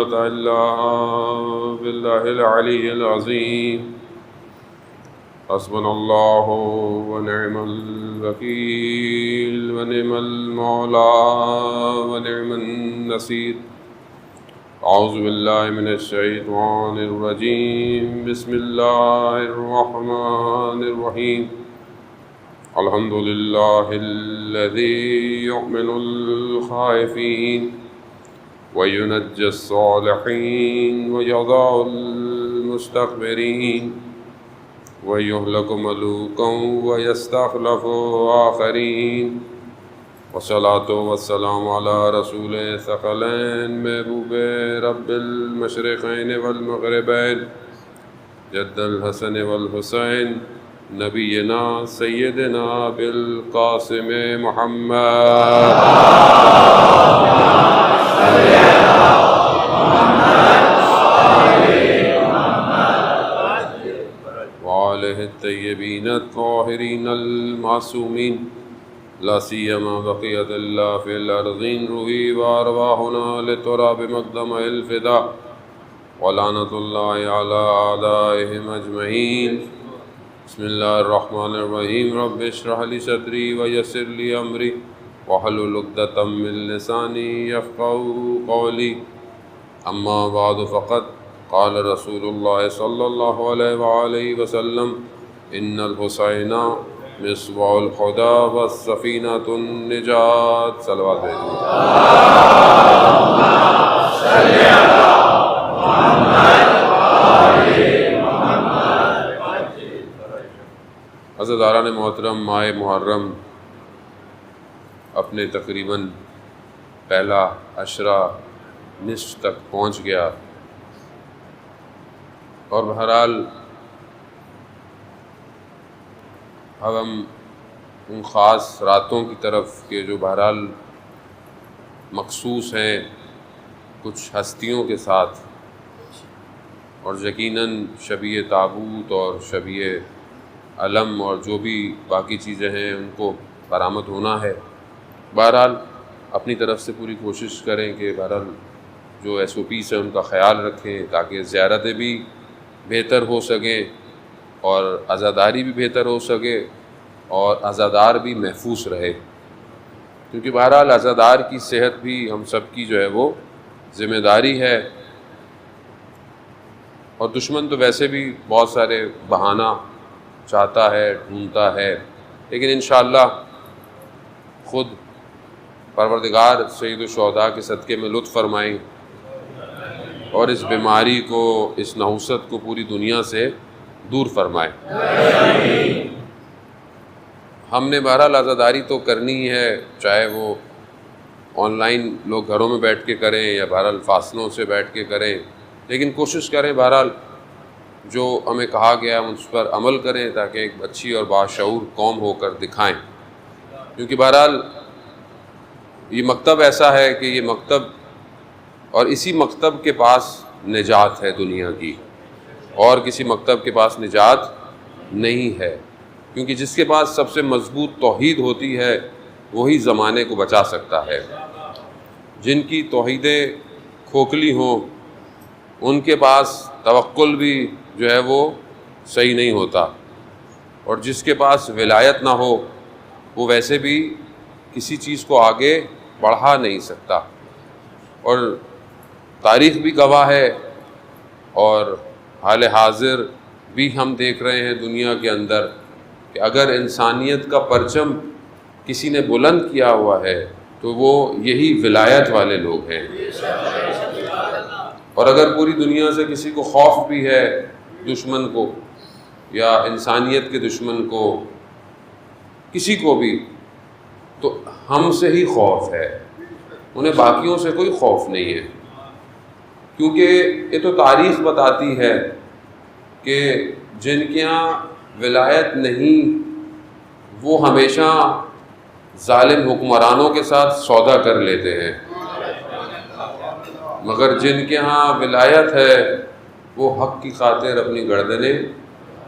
قوة إلا بالله العلي العظيم حسبنا الله ونعم الوكيل ونعم المولى ونعم النصير أعوذ بالله من الشيطان الرجيم بسم الله الرحمن الرحيم الحمد لله الذي يؤمن الخائفين وينجي الصالحين ويضع المستكبرين ويهلك ملوكا ويستخلف آخرين والصلاة والسلام على رسول ثقلين محبوب رب المشرقين والمغربين جد الحسن والحسين نبینا سیدنا بالقاسم محمد وآلہ الطیبین الطاہرین المعصومین لا سیما بقیت اللہ فی الارضین روحی وارواحنا لتراب مقدم الفدا ولعنت اللہ علی اعدائهم اجمعین بسم اللہ الرحمن الرحیم رب اشرح لی صدری ویسر لی امری واحلل عقدۃ من لسانی یفقهوا قولی اما بعد فقد قال رسول اللہ صلی اللہ علیہ وآلہ وسلم ان الحسین مصباح الہدی والسفینۃ النجات صلوات بھیجیے عزیزان محترم، ماہ محرم اپنے تقریباً پہلا عشرہ نصف تک پہنچ گیا اور بہرحال اب ہم ان خاص راتوں کی طرف کہ جو بہرحال مخصوص ہیں کچھ ہستیوں کے ساتھ اور یقیناً شبیہ تابوت اور شبیہ علم اور جو بھی باقی چیزیں ہیں ان کو برآمد ہونا ہے۔ بہرحال اپنی طرف سے پوری کوشش کریں کہ بہرحال جو SOPs ہیں ان کا خیال رکھیں تاکہ زیارتیں بھی بہتر ہو سکیں اور عزاداری بھی بہتر ہو سکے اور عزادار بھی محفوظ رہے، کیونکہ بہرحال عزادار کی صحت بھی ہم سب کی جو ہے وہ ذمہ داری ہے۔ اور دشمن تو ویسے بھی بہت سارے بہانہ چاہتا ہے، ڈھونڈتا ہے، لیکن انشاءاللہ خود پروردگار سید الشہداء کے صدقے میں لطف فرمائیں اور اس بیماری کو، اس نحوست کو پوری دنیا سے دور فرمائیں۔ ہم نے بہرحال عزاداری تو کرنی ہے، چاہے وہ آن لائن لوگ گھروں میں بیٹھ کے کریں یا بہرحال فاصلوں سے بیٹھ کے کریں، لیکن کوشش کریں بہرحال جو ہمیں کہا گیا ہم اس پر عمل کریں تاکہ ایک اچھی اور باشعور قوم ہو کر دکھائیں، کیونکہ بہرحال یہ مکتب ایسا ہے کہ یہ مکتب اور اسی مکتب کے پاس نجات ہے دنیا کی، اور کسی مکتب کے پاس نجات نہیں ہے، کیونکہ جس کے پاس سب سے مضبوط توحید ہوتی ہے وہی زمانے کو بچا سکتا ہے۔ جن کی توحیدیں کھوکھلی ہوں ان کے پاس توکل بھی جو ہے وہ صحیح نہیں ہوتا، اور جس کے پاس ولایت نہ ہو وہ ویسے بھی کسی چیز کو آگے بڑھا نہیں سکتا۔ اور تاریخ بھی گواہ ہے اور حال حاضر بھی ہم دیکھ رہے ہیں دنیا کے اندر کہ اگر انسانیت کا پرچم کسی نے بلند کیا ہوا ہے تو وہ یہی ولایت والے لوگ ہیں، اور اگر پوری دنیا سے کسی کو خوف بھی ہے، دشمن کو یا انسانیت کے دشمن کو، کسی کو بھی، تو ہم سے ہی خوف ہے، انہیں باقیوں سے کوئی خوف نہیں ہے، کیونکہ یہ تو تاریخ بتاتی ہے کہ جن کے یہاں ولایت نہیں وہ ہمیشہ ظالم حکمرانوں کے ساتھ سودا کر لیتے ہیں، مگر جن کے ہاں ولایت ہے وہ حق کی خاطر اپنی گردنیں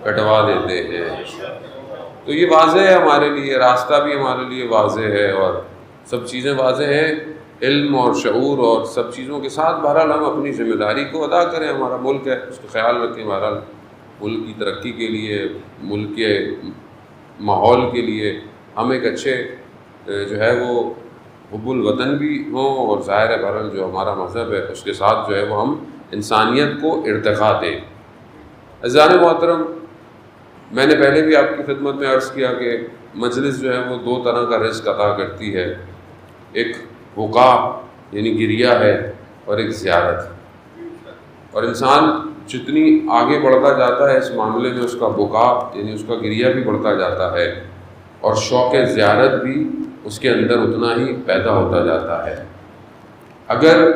کٹوا دیتے ہیں۔ تو یہ واضح ہے ہمارے لیے، راستہ بھی ہمارے لیے واضح ہے اور سب چیزیں واضح ہیں، علم اور شعور اور سب چیزوں کے ساتھ بہرحال ہم اپنی ذمہ داری کو ادا کریں. ہمارا ملک ہے، اس کا خیال رکھیں. بہرحال ملک کی ترقی کے لیے، ملک کے ماحول کے لیے ہم ایک اچھے جو ہے وہ حب الوطن بھی ہوں، اور ظاہر ہے بہرحال جو ہمارا مذہب ہے اس کے ساتھ جو ہے وہ ہم انسانیت کو ارتقا دیں. عزیزان محترم، میں نے پہلے بھی آپ کی خدمت میں عرض کیا کہ مجلس جو ہے وہ دو طرح کا رزق عطا کرتی ہے. ایک وقا یعنی گریہ ہے، اور ایک زیارت. اور انسان جتنی آگے بڑھتا جاتا ہے اس معاملے میں، اس کا وقا یعنی اس کا گریہ بھی بڑھتا جاتا ہے، اور شوق زیارت بھی اس کے اندر اتنا ہی پیدا ہوتا جاتا ہے. اگر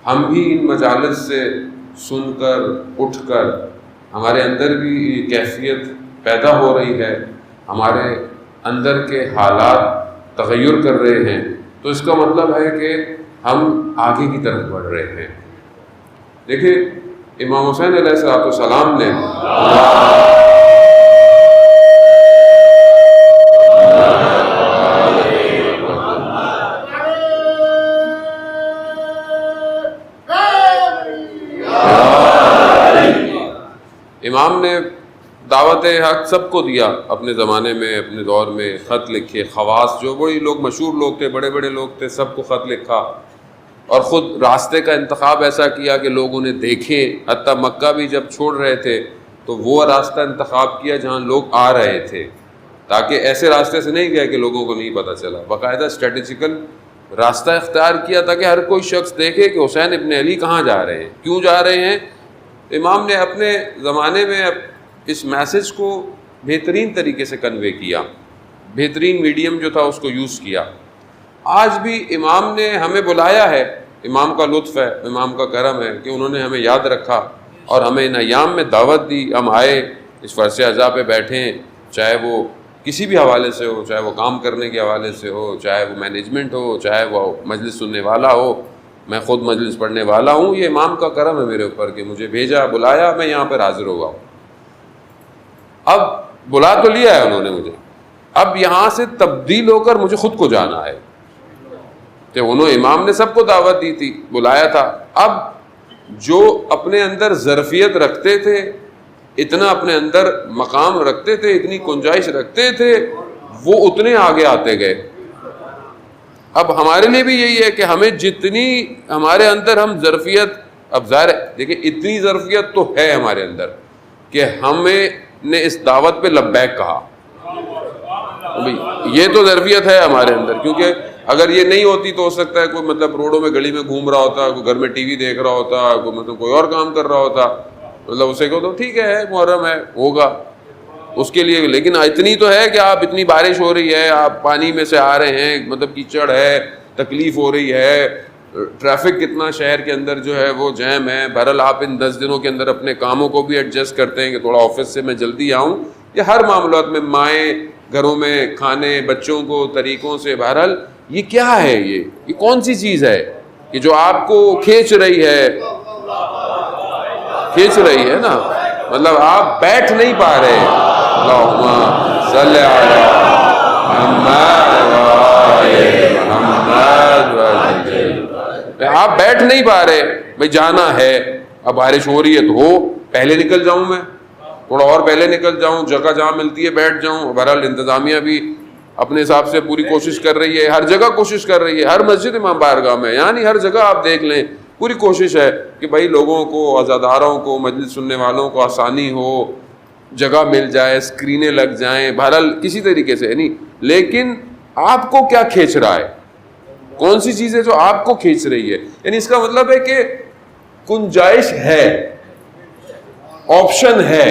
ہم بھی ان مجالس سے سن کر اٹھ کر ہمارے اندر بھی یہ کیفیت پیدا ہو رہی ہے، ہمارے اندر کے حالات تغیر کر رہے ہیں، تو اس کا مطلب ہے کہ ہم آگے کی طرف بڑھ رہے ہیں. دیکھیں امام حسین علیہ السلام نے امام نے دعوت حق سب کو دیا. اپنے زمانے میں، اپنے دور میں خط لکھے. خواص جو بڑی لوگ، مشہور لوگ تھے، بڑے بڑے لوگ تھے، سب کو خط لکھا، اور خود راستے کا انتخاب ایسا کیا کہ لوگ انہیں دیکھیں. حتیٰ مکہ بھی جب چھوڑ رہے تھے تو وہ راستہ انتخاب کیا جہاں لوگ آ رہے تھے، تاکہ ایسے راستے سے نہیں گئے کہ لوگوں کو نہیں پتہ چلا. باقاعدہ اسٹریٹجیکل راستہ اختیار کیا تاکہ ہر کوئی شخص دیکھے کہ حسین ابن علی کہاں جا رہے ہیں، کیوں جا رہے ہیں. امام نے اپنے زمانے میں اس میسج کو بہترین طریقے سے کنوے کیا، بہترین میڈیم جو تھا اس کو یوز کیا. آج بھی امام نے ہمیں بلایا ہے. امام کا لطف ہے، امام کا کرم ہے کہ انہوں نے ہمیں یاد رکھا اور ہمیں ان ایام میں دعوت دی. ہم آئے، اس فرش اعضاء پہ بیٹھیں، چاہے وہ کسی بھی حوالے سے ہو، چاہے وہ کام کرنے کے حوالے سے ہو، چاہے وہ مینجمنٹ ہو، چاہے وہ مجلس سننے والا ہو. میں خود مجلس پڑھنے والا ہوں. یہ امام کا کرم ہے میرے اوپر کہ مجھے بھیجا، بلایا، میں یہاں پر حاضر ہوا ہوں. اب بلا تو لیا ہے انہوں نے مجھے، اب یہاں سے تبدیل ہو کر مجھے خود کو جانا ہے. کہ امام نے سب کو دعوت دی تھی، بلایا تھا. اب جو اپنے اندر ظرفیت رکھتے تھے، اتنا اپنے اندر مقام رکھتے تھے، اتنی گنجائش رکھتے تھے، وہ اتنے آگے آتے گئے. اب ہمارے لیے بھی یہی ہے کہ ہمیں جتنی ہمارے اندر ہم ظرفیت، اب ظاہر دیکھیں اتنی ظرفیت تو ہے ہمارے اندر کہ ہمیں نے اس دعوت پہ لبیک کہا. یہ تو ظرفیت ہے ہمارے اندر، کیونکہ اگر یہ نہیں ہوتی تو ہو سکتا ہے کوئی مطلب روڈوں میں گلی میں گھوم رہا ہوتا، کوئی گھر میں ٹی وی دیکھ رہا ہوتا، کوئی مطلب کوئی اور کام کر رہا ہوتا، مطلب اسے کہو تو ٹھیک ہے محرم ہے، ہوگا اس کے لیے. لیکن اتنی تو ہے کہ آپ اتنی بارش ہو رہی ہے، آپ پانی میں سے آ رہے ہیں، مطلب کیچڑ ہے، تکلیف ہو رہی ہے، ٹریفک کتنا شہر کے اندر جو ہے وہ جیم ہے. بہرحال آپ ان 10 دنوں کے اندر اپنے کاموں کو بھی ایڈجسٹ کرتے ہیں کہ تھوڑا آفس سے میں جلدی آؤں، یا ہر معاملات میں مائیں گھروں میں کھانے بچوں کو طریقوں سے. بہرحال یہ کیا ہے، یہ کون سی چیز ہے کہ جو آپ کو کھینچ رہی ہے نا، مطلب آپ بیٹھ نہیں پا رہے. اللہم صلی علی محمد آپ بیٹھ نہیں پا رہے. بھائی جانا ہے، اب بارش ہو رہی ہے تو ہو، پہلے نکل جاؤں، میں تھوڑا اور پہلے نکل جاؤں، جگہ جہاں ملتی ہے بیٹھ جاؤں. بہرحال انتظامیہ بھی اپنے حساب سے پوری کوشش کر رہی ہے، ہر جگہ کوشش کر رہی ہے، ہر مسجد امام بارگاہ میں، یعنی ہر جگہ آپ دیکھ لیں پوری کوشش ہے کہ بھائی لوگوں کو، عزاداروں کو، مجلس سننے والوں کو آسانی ہو، جگہ مل جائے، اسکرینیں لگ جائیں، بہرحال کسی طریقے سے نہیں. لیکن آپ کو کیا کھینچ رہا ہے، کون سی چیز ہے جو آپ کو کھینچ رہی ہے؟ یعنی اس کا مطلب ہے کہ گنجائش ہے، آپشن ہے.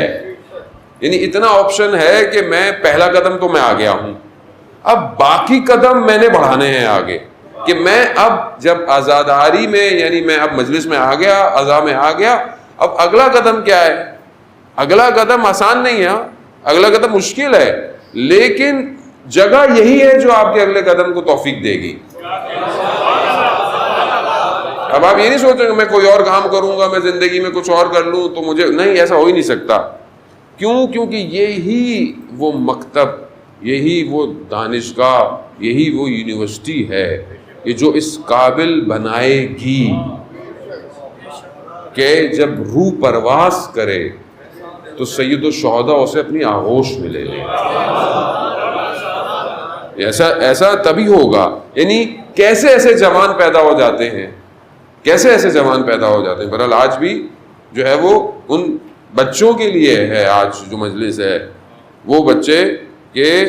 یعنی اتنا آپشن ہے کہ میں پہلا قدم تو میں آ گیا ہوں، اب باقی قدم میں نے بڑھانے ہیں آگے. کہ میں اب جب آزاداری میں، یعنی میں اب مجلس میں آ گیا، عزا میں آ گیا، اب اگلا قدم کیا ہے؟ اگلا قدم آسان نہیں ہے، اگلا قدم مشکل ہے، لیکن جگہ یہی ہے جو آپ کے اگلے قدم کو توفیق دے گی. اب آپ یہ نہیں سوچیں کہ میں کوئی اور کام کروں گا، میں زندگی میں کچھ اور کر لوں تو مجھے نہیں، ایسا ہو ہی نہیں سکتا. کیوں؟ کیونکہ یہی وہ مکتب، یہی وہ دانشگاہ، یہی وہ یونیورسٹی ہے کہ جو اس قابل بنائے گی کہ جب روح پرواز کرے تو سید الشہداء اسے اپنی آغوش میں لے لے. ایسا تبھی ہوگا. یعنی کیسے ایسے جوان پیدا ہو جاتے ہیں, کیسے ایسے جوان پیدا ہو جاتے ہیں. بہرحال آج بھی جو ہے وہ ان بچوں کے لیے ہے. آج جو مجلس ہے وہ بچے کہ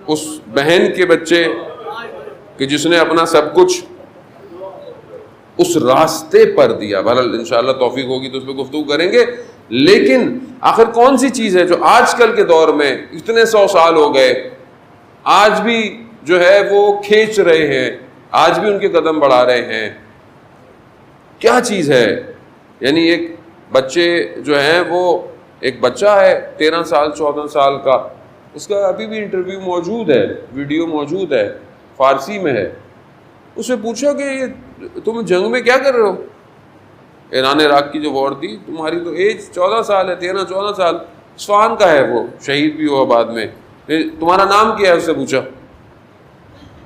اس بہن کے بچے کہ جس نے اپنا سب کچھ اس راستے پر دیا. بہرحال انشاءاللہ توفیق ہوگی تو اس پہ گفتگو کریں گے. لیکن آخر کون سی چیز ہے جو آج کل کے دور میں اتنے 100 سال ہو گئے آج بھی جو ہے وہ کھینچ رہے ہیں, آج بھی ان کے قدم بڑھا رہے ہیں؟ کیا چیز ہے؟ یعنی ایک بچے جو ہیں وہ ایک بچہ ہے 13 سال 14 سال کا, اس کا ابھی بھی انٹرویو موجود ہے, ویڈیو موجود ہے, فارسی میں ہے. اس سے پوچھا کہ یہ تم جنگ میں کیا کر رہے ہو؟ ایران عراق کی جو وار تھی, تمہاری تو ایج 14 سال ہے, 13-14 سال, اصفہان کا ہے, وہ شہید بھی ہوا بعد میں, تمہارا نام کیا ہے؟ اس سے پوچھا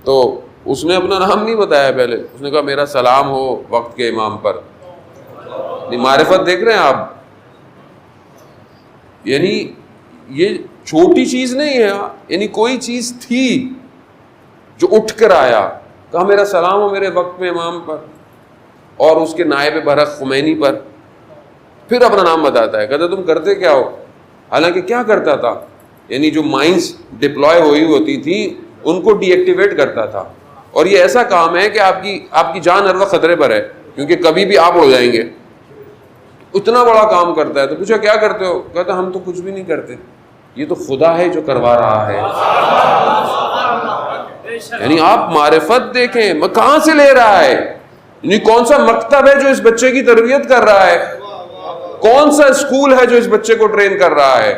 تو اس نے اپنا نام نہیں بتایا پہلے. اس نے کہا میرا سلام ہو وقت کے امام پر. معرفت دیکھ رہے ہیں آپ؟ یعنی یہ چھوٹی چیز نہیں ہے, یعنی کوئی چیز تھی جو اٹھ کر آیا, کہا میرا سلام ہو میرے وقت میں امام پر اور اس کے نائب برحق خمینی پر. پھر اپنا نام بتاتا ہے, کہتا تم کرتے کیا ہو؟ حالانکہ کیا کرتا تھا, یعنی جو مائنز ڈپلوائے ہوئی ہوتی تھی ان کو ڈی ایکٹیویٹ کرتا تھا. اور یہ ایسا کام ہے کہ آپ کی جان ہر وقت خطرے پر ہے, کیونکہ کبھی بھی آپ اڑ جائیں گے. اتنا بڑا کام کرتا ہے. تو پوچھا کیا کرتے ہو؟ کہتا ہم تو کچھ بھی نہیں کرتے, یہ تو خدا ہے جو کروا رہا ہے. یعنی آپ معرفت دیکھیں کہاں سے لے رہا ہے, یعنی کون سا مکتب ہے جو اس بچے کی تربیت کر رہا ہے, کون سا اسکول ہے جو اس بچے کو ٹرین کر رہا ہے.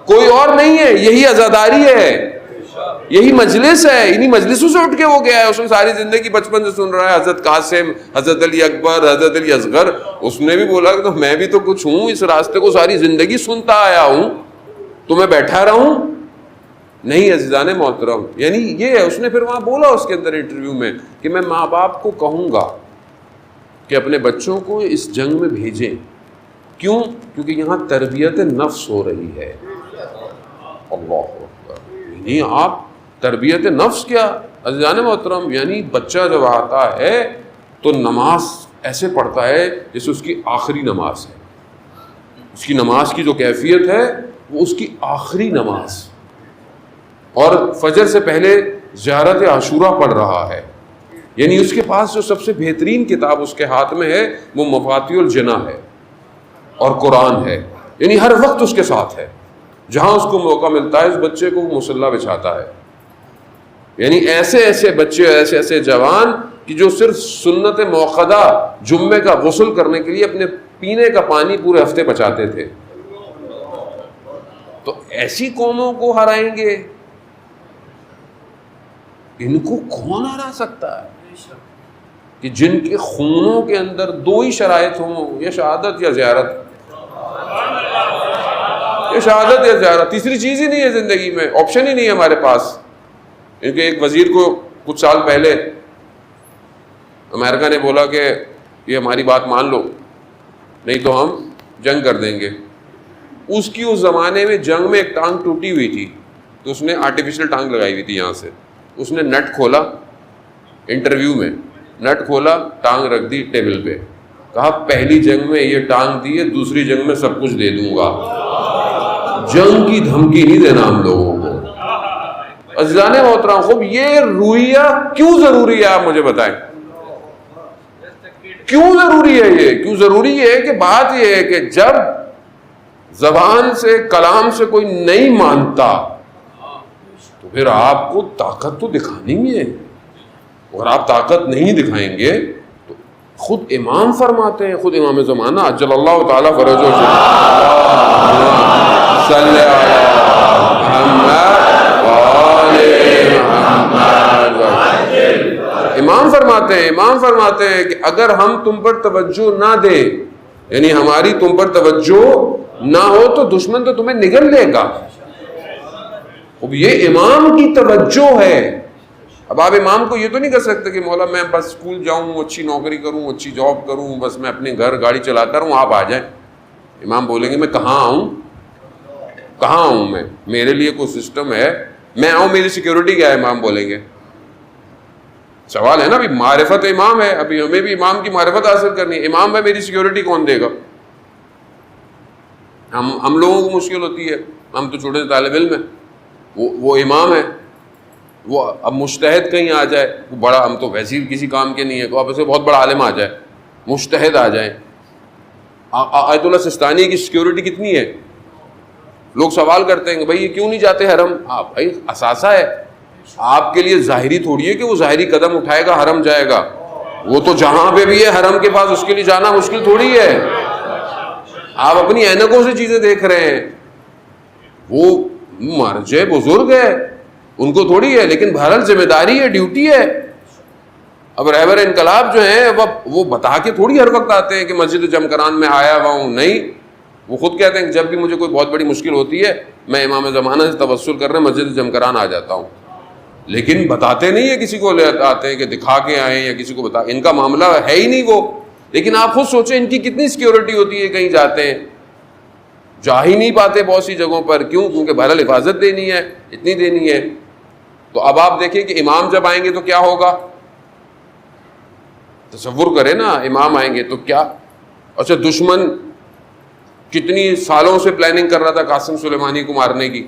کوئی اور نہیں ہے, یہی عزاداری ہے, یہی مجلس ہے. انہی مجلسوں سے اٹھ کے وہ گیا ہے. اس نے ساری زندگی بچپن سے سن رہا ہے حضرت قاسم, حضرت علی اکبر, حضرت علی اصغر. اس نے بھی بولا کہ میں بھی تو کچھ ہوں, اس راستے کو ساری زندگی سنتا آیا ہوں, تو میں بیٹھا رہوں؟ نہیں عزیزان محترم, یعنی یہ ہے. اس نے پھر وہاں بولا اس کے اندر انٹرویو میں کہ میں ماں باپ کو کہوں گا کہ اپنے بچوں کو اس جنگ میں بھیجیں. کیوں؟ کیونکہ یہاں تربیت نفس ہو رہی ہے. اللہ اکبر. یعنی آپ تربیت نفس کیا عزیزان محترم, یعنی بچہ جب آتا ہے تو نماز ایسے پڑھتا ہے جیسے اس کی آخری نماز ہے. اس کی نماز کی جو کیفیت ہے وہ اس کی آخری نماز. اور فجر سے پہلے زیارت عاشورہ پڑھ رہا ہے. یعنی اس کے پاس جو سب سے بہترین کتاب اس کے ہاتھ میں ہے وہ مفاتیح الجنہ ہے اور قرآن ہے. یعنی ہر وقت اس کے ساتھ ہے, جہاں اس کو موقع ملتا ہے اس بچے کو وہ مصلی بچھاتا ہے. یعنی ایسے ایسے بچے, ایسے ایسے جوان کہ جو صرف سنت موقدہ جمعے کا غسل کرنے کے لیے اپنے پینے کا پانی پورے ہفتے بچاتے تھے. تو ایسی قوموں کو ہرائیں گے, ان کو کون ہرا سکتا ہے کہ جن کے خونوں کے اندر 2 ہی شرائط ہوں, یا شہادت یا زیارت. یہ شہادت یا زیارت, تیسری چیز ہی نہیں ہے زندگی میں, آپشن ہی نہیں ہے ہمارے پاس. کیونکہ ایک وزیر کو کچھ سال پہلے امریکہ نے بولا کہ یہ ہماری بات مان لو نہیں تو ہم جنگ کر دیں گے. اس کی اس زمانے میں جنگ میں ایک ٹانگ ٹوٹی ہوئی تھی, تو اس نے آرٹیفیشل ٹانگ لگائی ہوئی تھی یہاں سے. اس نے نٹ کھولا, انٹرویو میں نٹ کھولا, ٹانگ رکھ دی ٹیبل پہ, کہا پہلی جنگ میں یہ ٹانگ دی ہے, دوسری جنگ میں سب کچھ دے دوں گا. جنگ کی دھمکی نہیں دینا ہم لوگوں کو. عزیزان محترم خوب یہ رویہ کیوں ضروری ہے, آپ مجھے بتائیں کیوں ضروری ہے یہ؟ کیوں ضروری ہے کہ بات یہ ہے کہ جب زبان سے کلام سے کوئی نہیں مانتا تو پھر آپ کو طاقت تو دکھانی ہی ہے. اگر آپ طاقت نہیں دکھائیں گے تو خود امام فرماتے ہیں, خود امام زمانہ اجل اللہ تعالیٰ فرجہ صلی امام فرماتے ہیں کہ اگر ہم تم پر توجہ نہ دیں, یعنی ہماری تم پر توجہ نہ ہو تو دشمن تو تمہیں نگل لے گا. اب یہ امام کی توجہ ہے. اب آپ امام کو یہ تو نہیں کر سکتے کہ مولا میں بس اسکول جاؤں، اچھی نوکری کروں، اچھی جاب کروں، بس میں اپنے گھر گاڑی چلاتا رہوں، آپ آ جائیں۔ امام بولیں گے میں کہاں آؤں، کہاں آؤں، میں میرے لیے کوئی سسٹم ہے، میں آؤں، میری سیکیورٹی کیا ہے؟ امام بولیں گے۔ سوال ہے نا، ابھی معرفت امام ہے، ابھی ہمیں بھی امام کی معرفت حاصل کرنی ہے۔ امام ہے، میری سیکیورٹی کون دے گا؟ ہم لوگوں کو مشکل ہوتی ہے، ہم تو چھوٹے سے طالب علم ہیں، وہ امام ہے، وہ اب مجتہد کہیں آ جائے، وہ بڑا، ہم تو ویسے ہی کسی کام کے نہیں ہے، تو اب اسے بہت بڑا عالم آ جائے، مجتہد آ جائیں۔ آیت اللہ سستانی کی سیکیورٹی کتنی ہے؟ لوگ سوال کرتے ہیں کہ بھائی یہ کیوں نہیں جاتے حرم؟ بھائی اثاثہ ہے، آپ کے لیے ظاہری تھوڑی ہے کہ وہ ظاہری قدم اٹھائے گا حرم جائے گا، وہ تو جہاں پہ بھی ہے حرم کے پاس، اس کے لیے جانا مشکل تھوڑی ہے۔ آپ اپنی اینکوں سے چیزیں دیکھ رہے ہیں، وہ مرجع بزرگ ہے، ان کو تھوڑی ہے، لیکن بہرحال ذمہ داری ہے، ڈیوٹی ہے۔ اب رہبر انقلاب جو ہیں وہ بتا کے تھوڑی ہر وقت آتے ہیں کہ مسجد جمکران میں آیا ہوا ہوں، نہیں، وہ خود کہتے ہیں کہ جب بھی مجھے کوئی بہت بڑی مشکل ہوتی ہے میں امام زمانہ سے توسل کر رہے مسجد جمکران آ جاتا ہوں، لیکن بتاتے نہیں ہے، کسی کو لے آتے ہیں کہ دکھا کے آئیں یا کسی کو بتا، ان کا معاملہ ہے ہی نہیں وہ۔ لیکن آپ خود سوچیں ان کی کتنی سیکیورٹی ہوتی ہے، کہیں جاتے ہیں جا ہی نہیں پاتے بہت سی جگہوں پر، کیوں؟ کیونکہ بہرحال حفاظت دینی ہے، اتنی دینی ہے۔ تو اب آپ دیکھیں کہ امام جب آئیں گے تو کیا ہوگا، تصور کریں نا، امام آئیں گے تو کیا۔ اچھا، دشمن کتنی سالوں سے پلاننگ کر رہا تھا قاسم سلیمانی کو مارنے کی،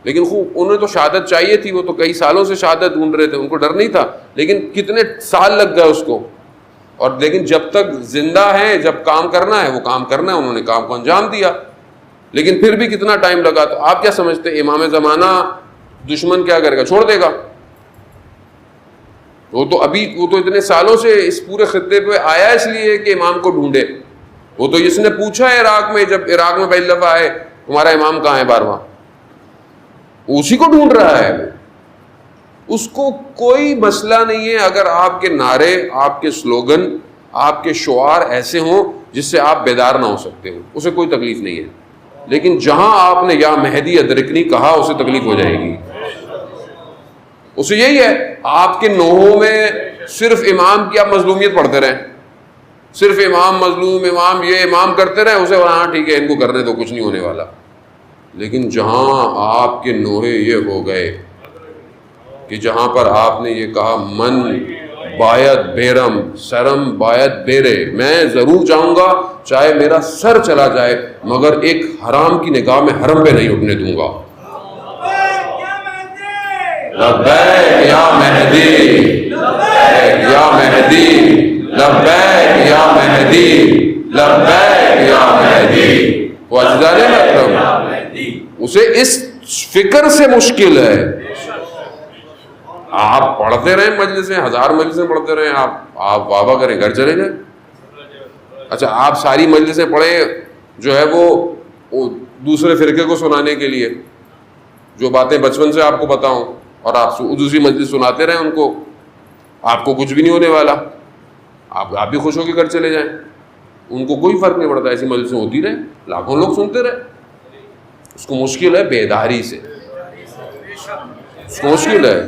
لیکن خوب انہیں تو شہادت چاہیے تھی، وہ تو کئی سالوں سے شہادت ڈھونڈ رہے تھے، ان کو ڈر نہیں تھا، لیکن کتنے سال لگ گئے اس کو، اور لیکن جب تک زندہ ہیں، جب کام کرنا ہے وہ کام کرنا ہے، انہوں نے کام کو انجام دیا، لیکن پھر بھی کتنا ٹائم لگا۔ تو آپ کیا سمجھتے ہیں امام زمانہ دشمن کیا کرے گا؟ چھوڑ دے گا؟ وہ تو اتنے سالوں سے اس پورے خطے پہ آیا اس لیے کہ امام کو ڈھونڈے۔ وہ تو اس نے پوچھا ہے عراق میں، جب عراق میں پہلی دفعہ آئے تمہارا امام کہاں ہے 12واں، اسی کو ڈھونڈ رہا ہے۔ اس کو کوئی مسئلہ نہیں ہے اگر آپ کے نعرے، آپ کے سلوگن، آپ کے شعار ایسے ہوں جس سے آپ بیدار نہ ہو سکتے ہو، اسے کوئی تکلیف نہیں ہے، لیکن جہاں آپ نے یا مہدی ادرکنی کہا اسے تکلیف ہو جائے گی۔ اسے یہی ہے، آپ کے نوحوں میں صرف امام کی آپ مظلومیت پڑھتے رہیں، صرف امام مظلوم، امام یہ، امام کرتے رہیں، اسے ہاں ٹھیک ہے ان کو کرنے تو کچھ نہیں ہونے والا۔ لیکن جہاں آپ کے نوحے یہ ہو گئے کہ جہاں پر آپ نے یہ کہا من باید بیرم سرم باید بیرے، میں ضرور جاؤں گا چاہے میرا سر چلا جائے، مگر ایک حرام کی نگاہ میں حرم پہ نہیں اٹھنے دوں گا۔ لبیک یا مہدی، لبیک یا مہدی، لبیک یا مہدی، لبیک یا مہدی۔ وہ اجزاء اکرم اسے اس فکر سے مشکل ہے۔ آپ پڑھتے رہیں مجلسیں، 1000 مجلسیں پڑھتے رہیں، آپ واہ واہ کریں، گھر چلے جائیں۔ اچھا، آپ ساری مجلسیں پڑھیں جو ہے وہ دوسرے فرقے کو سنانے کے لیے، جو باتیں بچپن سے آپ کو پتا ہوں، اور آپ دوسری مجلس سناتے رہیں ان کو، آپ کو کچھ بھی نہیں ہونے والا، آپ بھی خوش ہو کے گھر چلے جائیں، ان کو کوئی فرق نہیں پڑتا، ایسی مجلسیں ہوتی رہیں، لاکھوں لوگ سنتے رہے۔ اس کو مشکل ہے بیداری سے، اس کو مشکل ہے۔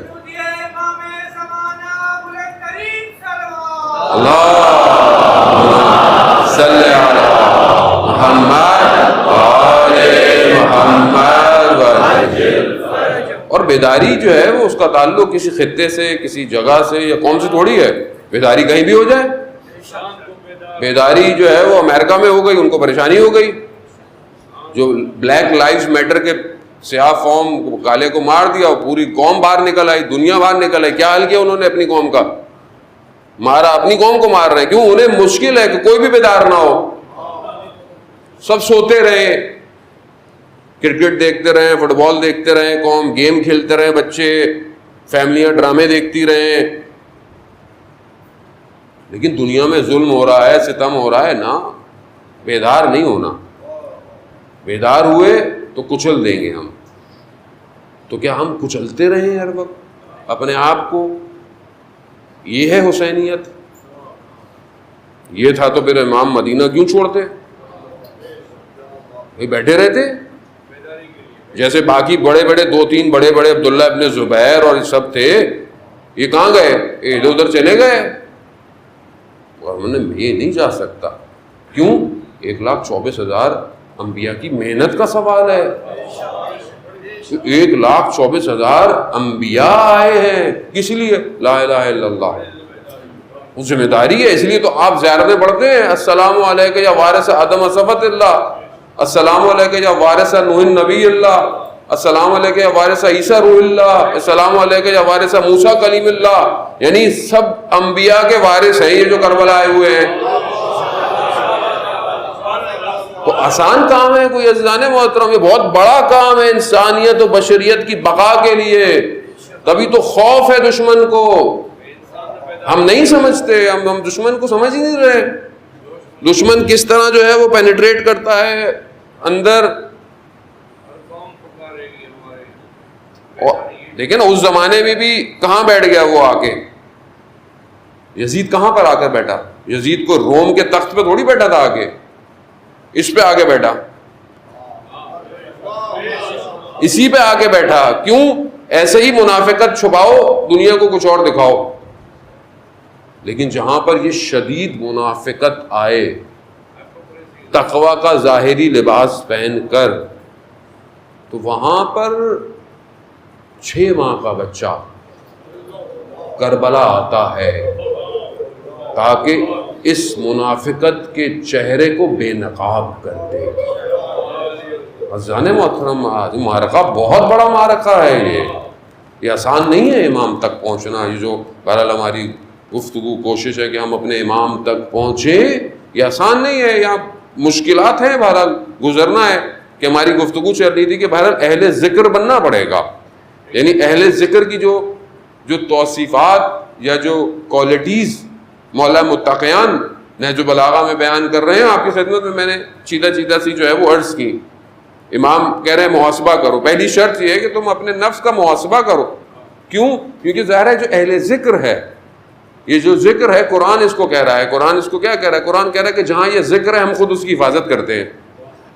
اللہم صلی علی محمد وآل محمد وسلم۔ اور بیداری جو ہے وہ اس کا تعلق کسی خطے سے، کسی جگہ سے یا قوم سے تھوڑی ہے، بیداری کہیں بھی ہو جائے۔ بیداری جو ہے وہ امریکہ میں ہو گئی، ان کو پریشانی ہو گئی، جو بلیک لائیوز میٹر کے سیاہ فارم کالے کو مار دیا، اور پوری قوم باہر نکل آئی، دنیا باہر نکل آئی۔ کیا حال کیا انہوں نے اپنی قوم کا؟ مارا، اپنی قوم کو مار رہے ہیں، کیوں؟ انہیں مشکل ہے کہ کوئی بھی بیدار نہ ہو، سب سوتے رہیں، کرکٹ دیکھتے رہیں، فٹ بال دیکھتے رہیں، قوم گیم کھیلتے رہیں، بچے، فیملیاں ڈرامے دیکھتی رہیں، لیکن دنیا میں ظلم ہو رہا ہے، ستم ہو رہا ہے نا، بیدار نہیں ہونا۔ بیدار ہوئے تو کچل دیں گے ہم، تو کیا ہم کچلتے رہیں ہر وقت اپنے آپ کو؟ یہ ہے حسینیت؟ یہ تھا تو پھر امام مدینہ کیوں چھوڑتے؟ بیٹھے رہتے، جیسے باقی بڑے بڑے 2-3 بڑے بڑے عبداللہ ابن زبیر اور سب تھے، یہ کہاں گئے؟ ادھر ادھر چلے گئے، اور ہم نے یہ نہیں جا سکتا. کیوں؟ 1,24,000 انبیاء کی محنت کا سوال ہے. 1,24,000 انبیاء آئے ہیں، کس لیے؟ لا الہ الا اللہ. وہ ذمہ داری ہے. اس لیے تو آپ زیارتیں پڑھتے ہیں، السلام علیکہ یا وارث آدم صفوت اللہ، السلام علیکہ یا وارث نوح نبی اللہ، السلام علیکہ یا وارث عیسیٰ روح اللہ، السلام علیکہ یا وارث موسیٰ کلیم اللہ. یعنی سب انبیاء کے وارث ہیں یہ جو کربلا آئے ہوئے ہیں. تو آسان کام ہے کوئی عزیزان محترم؟ یہ بہت بڑا کام ہے انسانیت و بشریت کی بقا کے لیے. تبھی تو خوف ہے دشمن کو. ہم نہیں سمجھتے، ہم دشمن کو سمجھ ہی نہیں رہے. دشمن کس طرح جو ہے وہ پینیٹریٹ کرتا ہے اندر. دیکھیں نا اس زمانے میں بھی کہاں بیٹھ گیا وہ آ کے؟ یزید کہاں پر آ کر بیٹھا؟ یزید کو روم کے تخت پہ تھوڑی بیٹھا تھا آ کے، اس پہ آگے بیٹھا، اسی پہ آگے بیٹھا. کیوں؟ ایسے ہی منافقت چھپاؤ، دنیا کو کچھ اور دکھاؤ. لیکن جہاں پر یہ شدید منافقت آئے، تقوی کا ظاہری لباس پہن کر، تو وہاں پر 6 ماہ کا بچہ کربلا آتا ہے تاکہ اس منافقت کے چہرے کو بے نقاب کر دے. عزیزان محترم، معرکہ بہت بڑا معرکہ ہے. یہ آسان نہیں ہے امام تک پہنچنا. یہ جو بہرحال ہماری گفتگو کوشش ہے کہ ہم اپنے امام تک پہنچیں، یہ آسان نہیں ہے. یہاں مشکلات ہیں، بہرحال گزرنا ہے. کہ ہماری گفتگو چل رہی تھی کہ بہرحال اہل ذکر بننا پڑے گا. یعنی اہل ذکر کی جو توصیفات یا جو کوالٹیز مولا متقیان نہج البلاغہ میں بیان کر رہے ہیں، آپ کی خدمت میں نے چیدہ سی جو ہے وہ عرض کی. امام کہہ رہے ہیں محاسبہ کرو. پہلی شرط یہ ہے کہ تم اپنے نفس کا محاسبہ کرو. کیوں؟ کیونکہ ظاہر ہے جو اہل ذکر ہے، یہ جو ذکر ہے قرآن اس کو کہہ رہا ہے. قرآن اس کو کیا کہہ رہا ہے؟ قرآن کہہ رہا ہے کہ جہاں یہ ذکر ہے ہم خود اس کی حفاظت کرتے ہیں.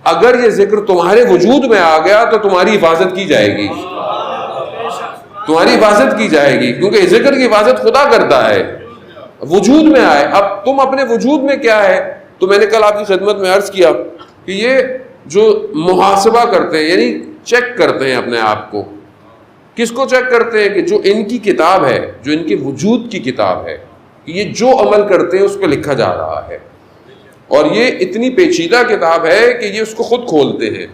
اگر یہ ذکر تمہارے وجود میں آ گیا تو تمہاری حفاظت کی جائے گی، تمہاری حفاظت کی جائے گی، کیونکہ ذکر کی حفاظت خدا کرتا ہے. وجود میں آئے. اب تم اپنے وجود میں کیا ہے؟ تو میں نے کل آپ کی خدمت میں عرض کیا کہ یہ جو محاسبہ کرتے ہیں، یعنی چیک کرتے ہیں اپنے آپ کو. کس کو چیک کرتے ہیں؟ کہ جو ان کی کتاب ہے، جو ان کے وجود کی کتاب ہے، یہ جو عمل کرتے ہیں اس پہ لکھا جا رہا ہے. اور یہ اتنی پیچیدہ کتاب ہے کہ یہ اس کو خود کھولتے ہیں.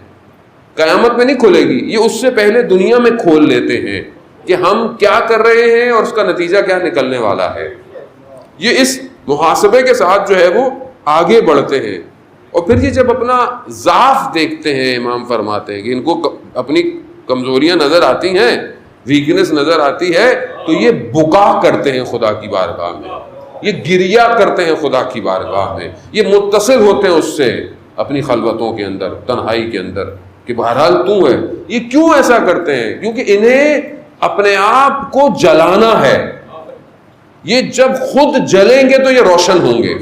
قیامت میں نہیں کھلے گی، یہ اس سے پہلے دنیا میں کھول لیتے ہیں کہ ہم کیا کر رہے ہیں اور اس کا نتیجہ کیا نکلنے والا ہے. یہ اس محاسبے کے ساتھ جو ہے وہ آگے بڑھتے ہیں. اور پھر یہ جب اپنا ضعف دیکھتے ہیں، امام فرماتے ہیں کہ ان کو اپنی کمزوریاں نظر آتی ہیں، ویکنس نظر آتی ہے، تو یہ بکا کرتے ہیں خدا کی بارگاہ میں، یہ گریا کرتے ہیں خدا کی بارگاہ میں، یہ متصل ہوتے ہیں اس سے اپنی خلوتوں کے اندر، تنہائی کے اندر، کہ بہرحال تو ہے. یہ کیوں ایسا کرتے ہیں؟ کیونکہ انہیں اپنے آپ کو جلانا ہے. یہ جب خود جلیں گے تو یہ روشن ہوں گے،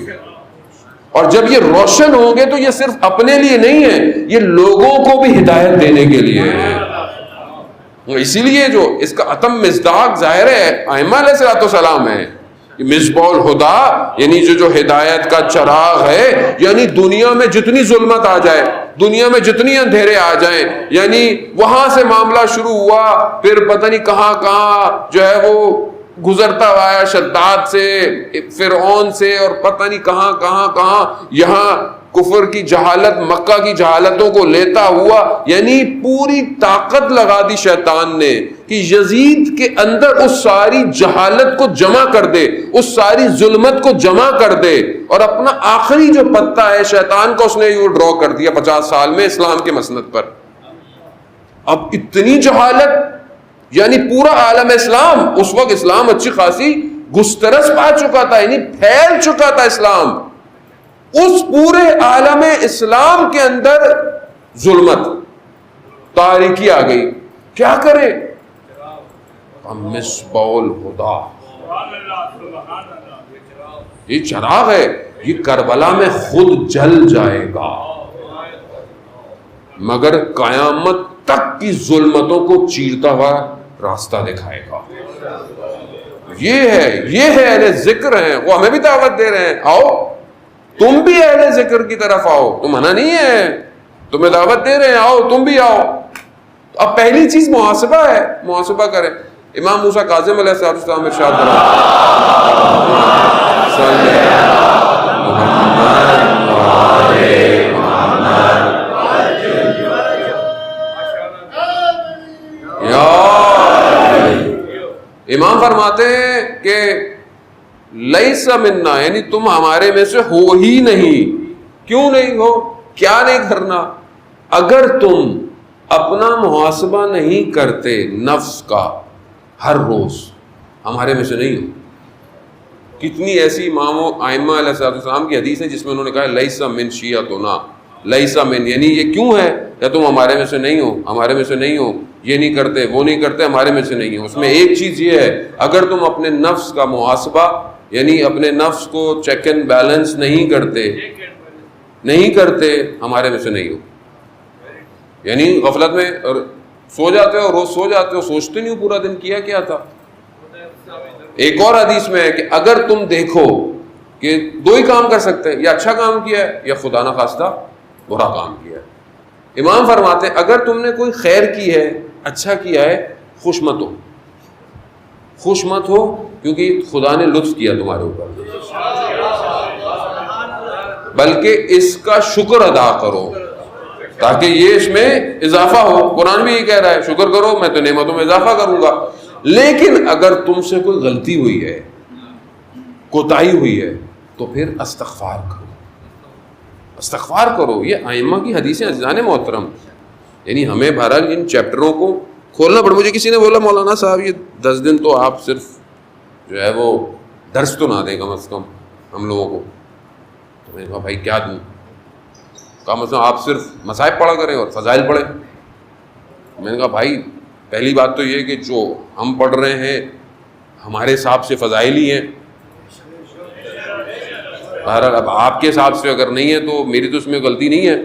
اور جب یہ روشن ہوں گے تو یہ صرف اپنے لیے نہیں ہے، یہ لوگوں کو بھی ہدایت دینے کے لیے ہے. اسی لیے جو اس کا اتم مصداق ظاہر ہے ائمہ علیہ السلام ہے. مصباح الہدیٰ یعنی جو ہدایت کا چراغ ہے، یعنی دنیا میں جتنی ظلمت آ جائے، دنیا میں جتنی اندھیرے آ جائیں، یعنی وہاں سے معاملہ شروع ہوا، پھر پتہ نہیں کہاں کہاں جو ہے وہ گزرتا ہوا ہے، شداد سے، فرعون سے، اور پتہ نہیں کہاں کہاں کہاں، یہاں کفر کی جہالت، مکہ کی جہالتوں کو لیتا ہوا. یعنی پوری طاقت لگا دی شیطان نے کہ یزید کے اندر اس ساری جہالت کو جمع کر دے، اس ساری ظلمت کو جمع کر دے، اور اپنا آخری جو پتہ ہے شیطان کو اس نے یوں ڈرا کر دیا 50 سال میں اسلام کے مسند پر. اب اتنی جہالت، یعنی پورا عالم اسلام، اس وقت اسلام اچھی خاصی گسترس پا چکا تھا، یعنی پھیل چکا تھا اسلام. اس پورے عالم اسلام کے اندر ظلمت، تاریکی آ گئی. کیا کرے؟ مصباح الہدیٰ، یہ چراغ ہے، یہ کربلا میں خود جل جائے گا، مگر قیامت تک کی ظلمتوں کو چیرتا ہوا راستہ دکھائے گا. یہ ہے اہل ذکر ہیں, وہ ہمیں بھی دعوت دے رہے ہیں, آؤ تم بھی اہل ذکر کی طرف آؤ, تو منع نہیں ہے, تمہیں دعوت دے رہے ہیں, آؤ تم بھی آؤ. اب پہلی چیز محاسبہ ہے, محاسبہ کریں. امام موسیٰ کاظم علیہ السلام ارشاد امام فرماتے ہیں کہ لیس منا, یعنی تم ہمارے میں سے ہو ہی نہیں. کیوں نہیں ہو, کیا نہیں کرنا؟ اگر تم اپنا محاسبہ نہیں کرتے نفس کا ہر روز, ہمارے میں سے نہیں ہو. کتنی ایسی اماموں ائمہ علیہ السلام کی حدیث ہے جس میں انہوں نے کہا لیس من شیعتنا, لیس من, یعنی یہ کیوں ہے, یا تم ہمارے میں سے نہیں ہو, ہمارے میں سے نہیں ہو, یہ نہیں کرتے, وہ نہیں کرتے, ہمارے میں سے نہیں ہو. اس میں ایک چیز یہ ہے, اگر تم اپنے نفس کا محاسبہ, یعنی اپنے نفس کو چیک اینڈ بیلنس نہیں کرتے, ہمارے میں سے نہیں ہو. یعنی غفلت میں سو جاتے ہو, روز سو جاتے ہو, سوچتے نہیں ہو پورا دن کیا کیا تھا. ایک اور حدیث میں ہے کہ اگر تم دیکھو کہ دو ہی کام کر سکتے ہیں, یا اچھا کام کیا ہے یا خدا نہ خواستہ برا کام کیا ہے. امام فرماتے ہیں اگر تم نے کوئی خیر کی ہے, اچھا کیا ہے, خوش مت ہو, خوش مت ہو, کیونکہ خدا نے لطف کیا تمہارے اوپر, بلکہ اس کا شکر ادا کرو تاکہ یہ اس میں اضافہ ہو. قرآن بھی یہ کہہ رہا ہے شکر کرو میں تو نعمتوں میں اضافہ کروں گا. لیکن اگر تم سے کوئی غلطی ہوئی ہے, کوتاہی ہوئی ہے, تو پھر استغفار کرو, استغفار کرو. یہ ائمہ کی حدیثیں عزیزان محترم. یعنی ہمیں بہرحال ان چیپٹروں کو کھولنا پڑے. مجھے کسی نے بولا مولانا صاحب یہ 10 دن تو آپ صرف جو ہے وہ درس تو نہ دیں کم از کم ہم لوگوں کو. تو میں نے کہا بھائی کیا دوں, کم از کم آپ صرف مصائب پڑھا کریں اور فضائل پڑھیں. میں نے کہا بھائی پہلی بات تو یہ کہ جو ہم پڑھ رہے ہیں ہمارے حساب سے فضائل ہی ہیں. بہرحال اب آپ کے حساب سے اگر نہیں ہے تو میری تو اس میں غلطی نہیں ہے.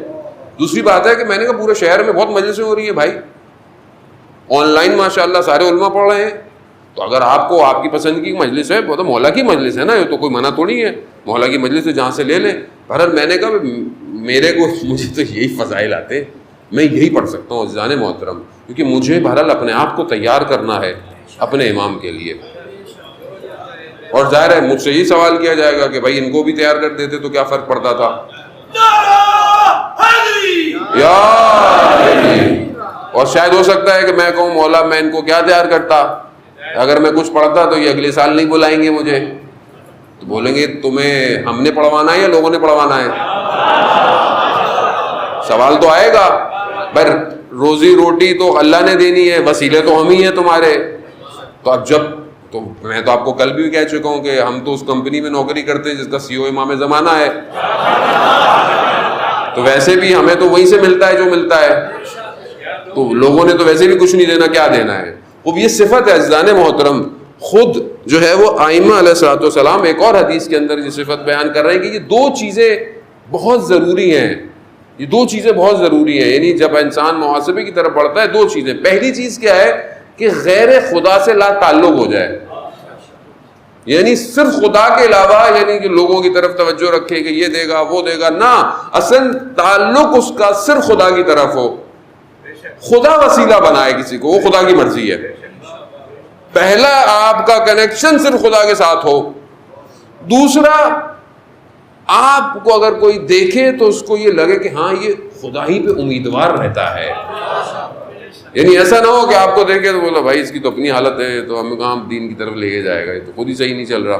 دوسری بات ہے کہ میں نے کہا پورے شہر میں بہت مجلسیں ہو رہی ہیں بھائی, آن لائن ماشاءاللہ سارے علماء پڑھ رہے ہیں. تو اگر آپ کو آپ کی پسند کی مجلس ہے, وہ تو مولا کی مجلس ہے نا, یہ تو کوئی منع تھوڑی ہے, مولا کی مجلس ہے جہاں سے لے لیں. بہرحال میں نے کہا مجھے تو یہی فضائل آتے, میں یہی پڑھ سکتا ہوں عزیزان محترم, کیونکہ مجھے بہرحال اپنے آپ کو تیار کرنا ہے اپنے امام کے لیے. اور ظاہر ہے مجھ سے یہ سوال کیا جائے گا کہ بھائی ان کو بھی تیار کر دیتے تو کیا فرق پڑتا تھا. اور شاید ہو سکتا ہے کہ میں کہوں مولا میں ان کو کیا تیار کرتا, اگر میں کچھ پڑھتا تو یہ اگلے سال نہیں بلائیں گے مجھے, تو بولیں گے تمہیں ہم نے پڑھوانا ہے یا لوگوں نے پڑھوانا ہے. سوال تو آئے گا. پر روزی روٹی تو اللہ نے دینی ہے, وسیلے تو ہم ہی ہیں تمہارے. تو اب جب تو میں تو آپ کو کل بھی کہہ چکا ہوں کہ ہم تو اس کمپنی میں نوکری کرتے ہیں جس کا CEO امام زمانہ ہے, تو ویسے بھی ہمیں تو وہیں سے ملتا ہے جو ملتا ہے, تو لوگوں نے تو ویسے بھی کچھ نہیں دینا, کیا دینا ہے. وہ یہ صفت ہے عزیزان محترم. خود جو ہے وہ ائمہ علیہ الصلوۃ والسلام ایک اور حدیث کے اندر یہ صفت بیان کر رہے ہیں کہ یہ دو چیزیں بہت ضروری ہیں, یہ دو چیزیں بہت ضروری ہیں. یعنی جب انسان محاسبے کی طرف بڑھتا ہے, دو چیزیں. پہلی چیز کیا ہے کہ غیر خدا سے لا تعلق ہو جائے, یعنی صرف خدا کے علاوہ, یعنی کہ لوگوں کی طرف توجہ رکھے کہ یہ دے گا وہ دے گا, نہ, اصل تعلق اس کا صرف خدا کی طرف ہو. خدا وسیلہ بنائے کسی کو, وہ خدا کی مرضی ہے. پہلا آپ کا کنیکشن صرف خدا کے ساتھ ہو. دوسرا, آپ کو اگر کوئی دیکھے تو اس کو یہ لگے کہ ہاں یہ خدا ہی پہ امیدوار رہتا ہے. یعنی ایسا نہ ہو کہ آپ کو دیکھے تو بولا بھائی اس کی تو اپنی حالت ہے, تو ہمیں کہاں دین کی طرف لے کے جائے گا, یہ تو خود ہی صحیح نہیں چل رہا.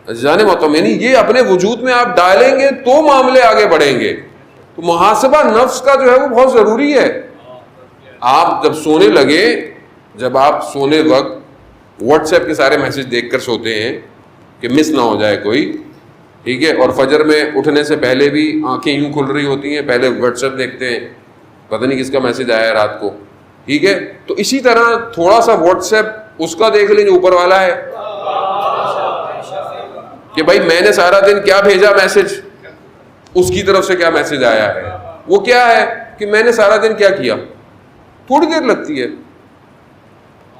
عزیزان محترم, یعنی یہ اپنے وجود میں آپ ڈالیں گے تو معاملے آگے بڑھیں گے. تو محاسبہ نفس کا جو ہے وہ بہت ضروری ہے. آپ جب سونے لگے, جب آپ سونے وقت واٹس ایپ کے سارے میسج دیکھ کر سوتے ہیں کہ مس نہ ہو جائے کوئی, ٹھیک ہے, اور فجر میں اٹھنے سے پہلے بھی آنکھیں یوں کھل رہی ہوتی ہیں, پہلے واٹس ایپ دیکھتے ہیں پتہ نہیں کس کا میسج آیا ہے رات کو, ٹھیک ہے. تو اسی طرح تھوڑا سا واٹس ایپ اس کا دیکھ لیں جو اوپر والا ہے, کہ بھائی میں نے سارا دن کیا بھیجا میسج, اس کی طرف سے کیا میسج آیا ہے, وہ کیا ہے کہ میں نے سارا دن کیا کیا. تھوڑی دیر لگتی ہے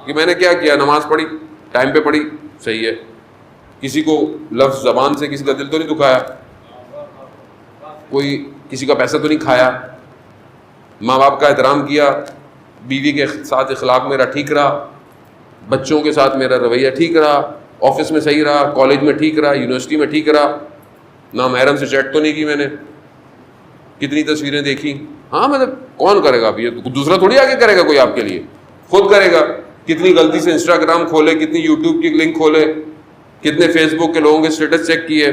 کہ میں نے کیا کیا, نماز پڑھی, ٹائم پہ پڑھی, صحیح ہے, کسی کو لفظ زبان سے کسی کا دل تو نہیں دکھایا, کوئی کسی کا پیسہ تو نہیں کھایا, ماں باپ کا احترام کیا, بیوی کے ساتھ اخلاق میرا ٹھیک رہا, بچوں کے ساتھ میرا رویہ ٹھیک رہا, آفس میں صحیح رہا, کالج میں ٹھیک رہا, یونیورسٹی میں ٹھیک رہا, نامحرم سے چیٹ تو نہیں کی میں نے, کتنی تصویریں دیکھی. ہاں مطلب کون کرے گا اب, یہ دوسرا تھوڑی آگے کرے گا کوئی آپ کے لیے, خود کرے گا. کتنی غلطی سے انسٹاگرام کھولے, کتنی یوٹیوب کی لنک کھولے, کتنے فیس بک کے لوگوں کے اسٹیٹس چیک کیے,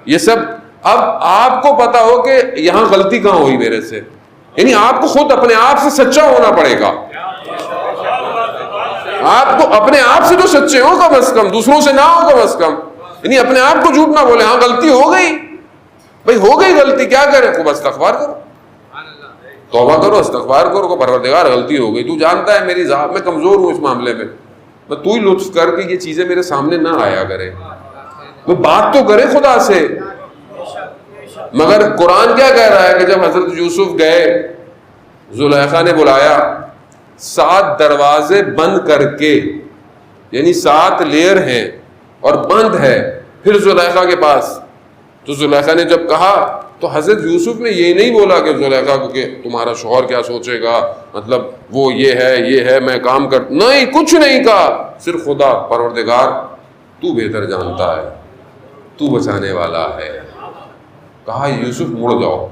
یہ سب. اب آپ کو پتا ہو کہ یہاں غلطی کہاں ہوئی میرے سے, یعنی آپ کو خود اپنے آپ سے سچا ہونا پڑے گا. آپ کو اپنے آپ سے تو سچے ہو کم از کم, دوسروں سے نہ ہو کم از کم, یعنی اپنے آپ کو جھوٹ نہ بولے. ہاں غلطی ہو گئی بھائی, ہو گئی غلطی, کیا کرے, خوب استغفار کرو, توبہ کرو, استغفار کرو کہ پروردگار غلطی ہو گئی, تو جانتا ہے میری ذات میں کمزور ہوں اس معاملے میں, تو ہی لطف کر کے یہ چیزیں میرے سامنے نہ آیا کرے, وہ بات تو کرے خدا سے. مگر قرآن کیا کہہ رہا ہے کہ جب حضرت یوسف گئے, زلیخا نے بلایا 7 دروازے بند کر کے, یعنی 7 لیئر ہیں اور بند ہے, پھر زلیخا کے پاس. تو زلیخا نے جب کہا تو حضرت یوسف نے یہ نہیں بولا کہ زلیخا کو کہ تمہارا شوہر کیا سوچے گا, مطلب وہ یہ ہے میں کام کر, نہیں, کچھ نہیں کہا, صرف خدا پروردگار تو بہتر جانتا ہے, تو بچانے والا ہے. کہا یوسف مڑ جاؤ.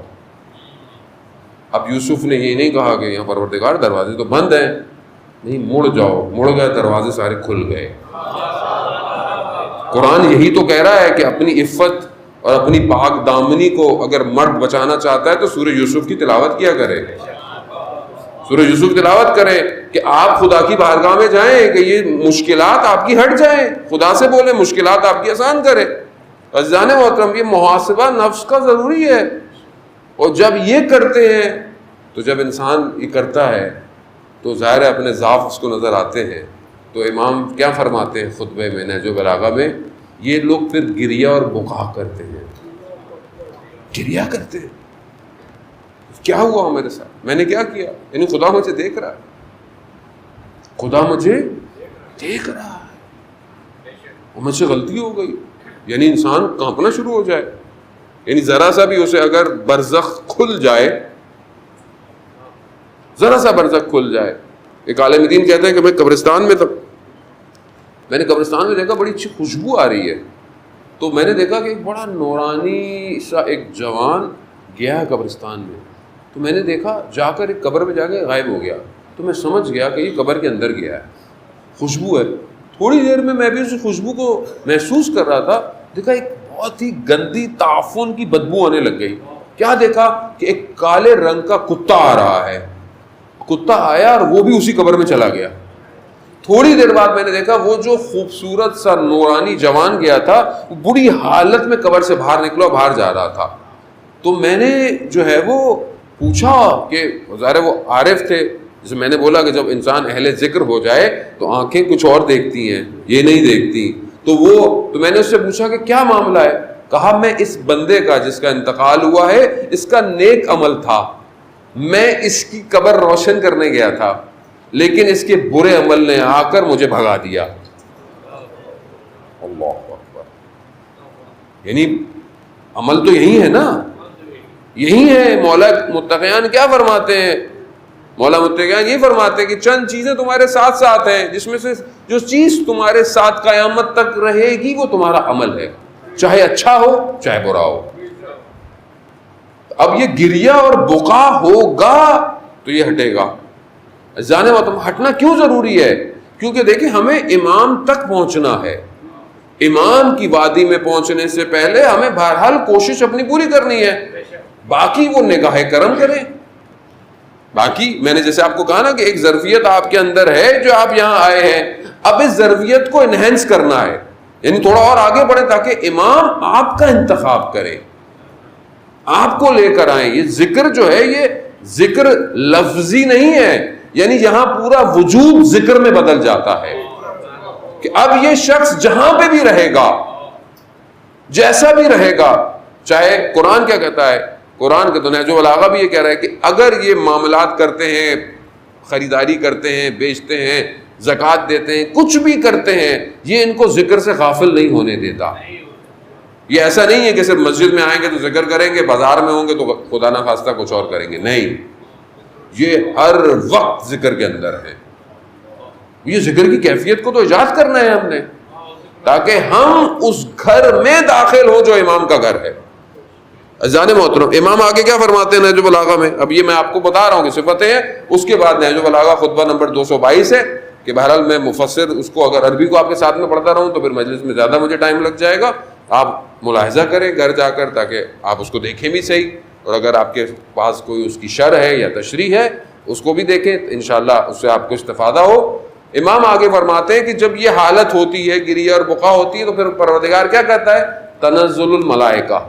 اب یوسف نے یہ نہیں کہا کہ یہاں پروردگار دروازے تو بند ہیں, نہیں, مڑ جاؤ. مڑ گئے, دروازے سارے کھل گئے. قرآن یہی تو کہہ رہا ہے کہ اپنی عفت اور اپنی پاک دامنی کو اگر مرد بچانا چاہتا ہے تو سورہ یوسف کی تلاوت کیا کرے, سورہ یوسف تلاوت کرے کہ آپ خدا کی بارگاہ میں جائیں کہ یہ مشکلات آپ کی ہٹ جائیں, خدا سے بولیں مشکلات آپ کی آسان کرے. عزیزان محترم, یہ محاسبہ نفس کا ضروری ہے, اور جب یہ کرتے ہیں تو جب انسان یہ کرتا ہے تو ظاہر ہے اپنے ضعف اس کو نظر آتے ہیں. تو امام کیا فرماتے ہیں خطبے میں نہج البلاغہ میں, یہ لوگ پھر گریہ اور بکا کرتے ہیں, گریہ کرتے ہیں, کیا ہوا میرے ساتھ, میں نے کیا کیا, یعنی خدا مجھے دیکھ رہا ہے, خدا مجھے دیکھ رہا ہے, اور مجھ سے غلطی ہو گئی. یعنی انسان کانپنا شروع ہو جائے, یعنی ذرا سا بھی اسے اگر برزخ کھل جائے, ذرا سا برزخ کھل جائے. ایک عالم دین کہتے ہیں کہ میں قبرستان میں تھا, میں نے قبرستان میں دیکھا بڑی اچھی خوشبو آ رہی ہے, تو میں نے دیکھا کہ ایک بڑا نورانی سا ایک جوان گیا ہے قبرستان میں, تو میں نے دیکھا جا کر ایک قبر میں جا کے غائب ہو گیا. تو میں سمجھ گیا کہ یہ قبر کے اندر گیا ہے, خوشبو ہے. تھوڑی دیر میں بھی اس خوشبو کو محسوس کر رہا تھا, دیکھا ایک بہت ہی گندی تعفن کی بدبو آنے لگ گئی. کیا دیکھا کہ ایک کالے رنگ کا کتا آ رہا ہے, کتا آیا اور وہ بھی اسی قبر میں چلا گیا. تھوڑی دیر بعد میں نے دیکھا وہ جو خوبصورت سا نورانی جوان گیا تھا وہ بری حالت میں قبر سے باہر نکلا, باہر جا رہا تھا. تو میں نے جو ہے وہ پوچھا کہ ظاہر وہ عارف تھے, جیسے میں نے بولا کہ جب انسان اہل ذکر ہو جائے تو آنکھیں کچھ اور دیکھتی ہیں, یہ نہیں دیکھتی. تو میں نے اس سے پوچھا کہ کیا معاملہ ہے. کہا میں اس بندے کا جس کا انتقال ہوا ہے اس کا نیک عمل تھا, میں اس کی قبر روشن کرنے گیا تھا, لیکن اس کے برے عمل نے آ کر مجھے بھگا دیا. اللہ اکبر. یعنی عمل تو یہی ہے نا, یہی ہے. مولا متقیان کیا فرماتے ہیں, مولا متقیان یہ فرماتے ہیں کہ چند چیزیں تمہارے ساتھ ساتھ ہیں, جس میں سے جو چیز تمہارے ساتھ قیامت تک رہے گی وہ تمہارا عمل ہے, چاہے اچھا ہو چاہے برا ہو. اب یہ گریہ اور بقا ہوگا تو یہ ہٹے گا. جانے وقت ہٹنا کیوں ضروری ہے, کیونکہ دیکھیں ہمیں امام تک پہنچنا ہے. امام کی وادی میں پہنچنے سے پہلے ہمیں بہرحال کوشش اپنی پوری کرنی ہے, باقی وہ نگاہ کرم کریں. باقی میں نے جیسے آپ کو کہا نا کہ ایک ظرفیت آپ کے اندر ہے جو آپ یہاں آئے ہیں, اب اس ظرفیت کو انہینس کرنا ہے, یعنی تھوڑا اور آگے بڑھیں تاکہ امام آپ کا انتخاب کرے, آپ کو لے کر آئیں. یہ ذکر جو ہے یہ ذکر لفظی نہیں ہے, یعنی یہاں پورا وجود ذکر میں بدل جاتا ہے کہ اب یہ شخص جہاں پہ بھی رہے گا, جیسا بھی رہے گا, چاہے قرآن کیا کہتا ہے, قرآن کے تو نہج البلاغہ بھی یہ کہہ رہا ہے کہ اگر یہ معاملات کرتے ہیں خریداری کرتے ہیں، بیچتے ہیں، زکوٰۃ دیتے ہیں، کچھ بھی کرتے ہیں، یہ ان کو ذکر سے غافل نہیں ہونے دیتا. یہ ایسا نہیں ہے کہ صرف مسجد میں آئیں گے تو ذکر کریں گے، بازار میں ہوں گے تو خدا نہ خواستہ کچھ اور کریں گے. نہیں، یہ ہر وقت ذکر کے اندر ہے. یہ ذکر کی کیفیت کو تو ایجاد کرنا ہے ہم نے، تاکہ ہم اس گھر میں داخل ہو جو امام کا گھر ہے. عزیزان محترم، امام آگے کیا فرماتے ہیں نہج البلاغہ میں؟ اب یہ میں آپ کو بتا رہا ہوں کہ صفتیں ہیں، اس کے بعد نہج البلاغہ خطبہ نمبر 222 ہے کہ بہرحال میں مفسر اس کو اگر عربی کو آپ کے ساتھ میں پڑھتا رہوں تو پھر مجلس میں زیادہ مجھے ٹائم لگ جائے گا. آپ ملاحظہ کریں گھر جا کر تاکہ آپ اس کو دیکھیں بھی صحیح، اور اگر آپ کے پاس کوئی اس کی شرح ہے یا تشریح ہے اس کو بھی دیکھیں، انشاءاللہ اس سے آپ کو استفادہ ہو. امام آگے فرماتے ہیں کہ جب یہ حالت ہوتی ہے، گریہ اور بقا ہوتی ہے، تو پھر پروردگار کیا کہتا ہے؟ تنزل الملائکہ،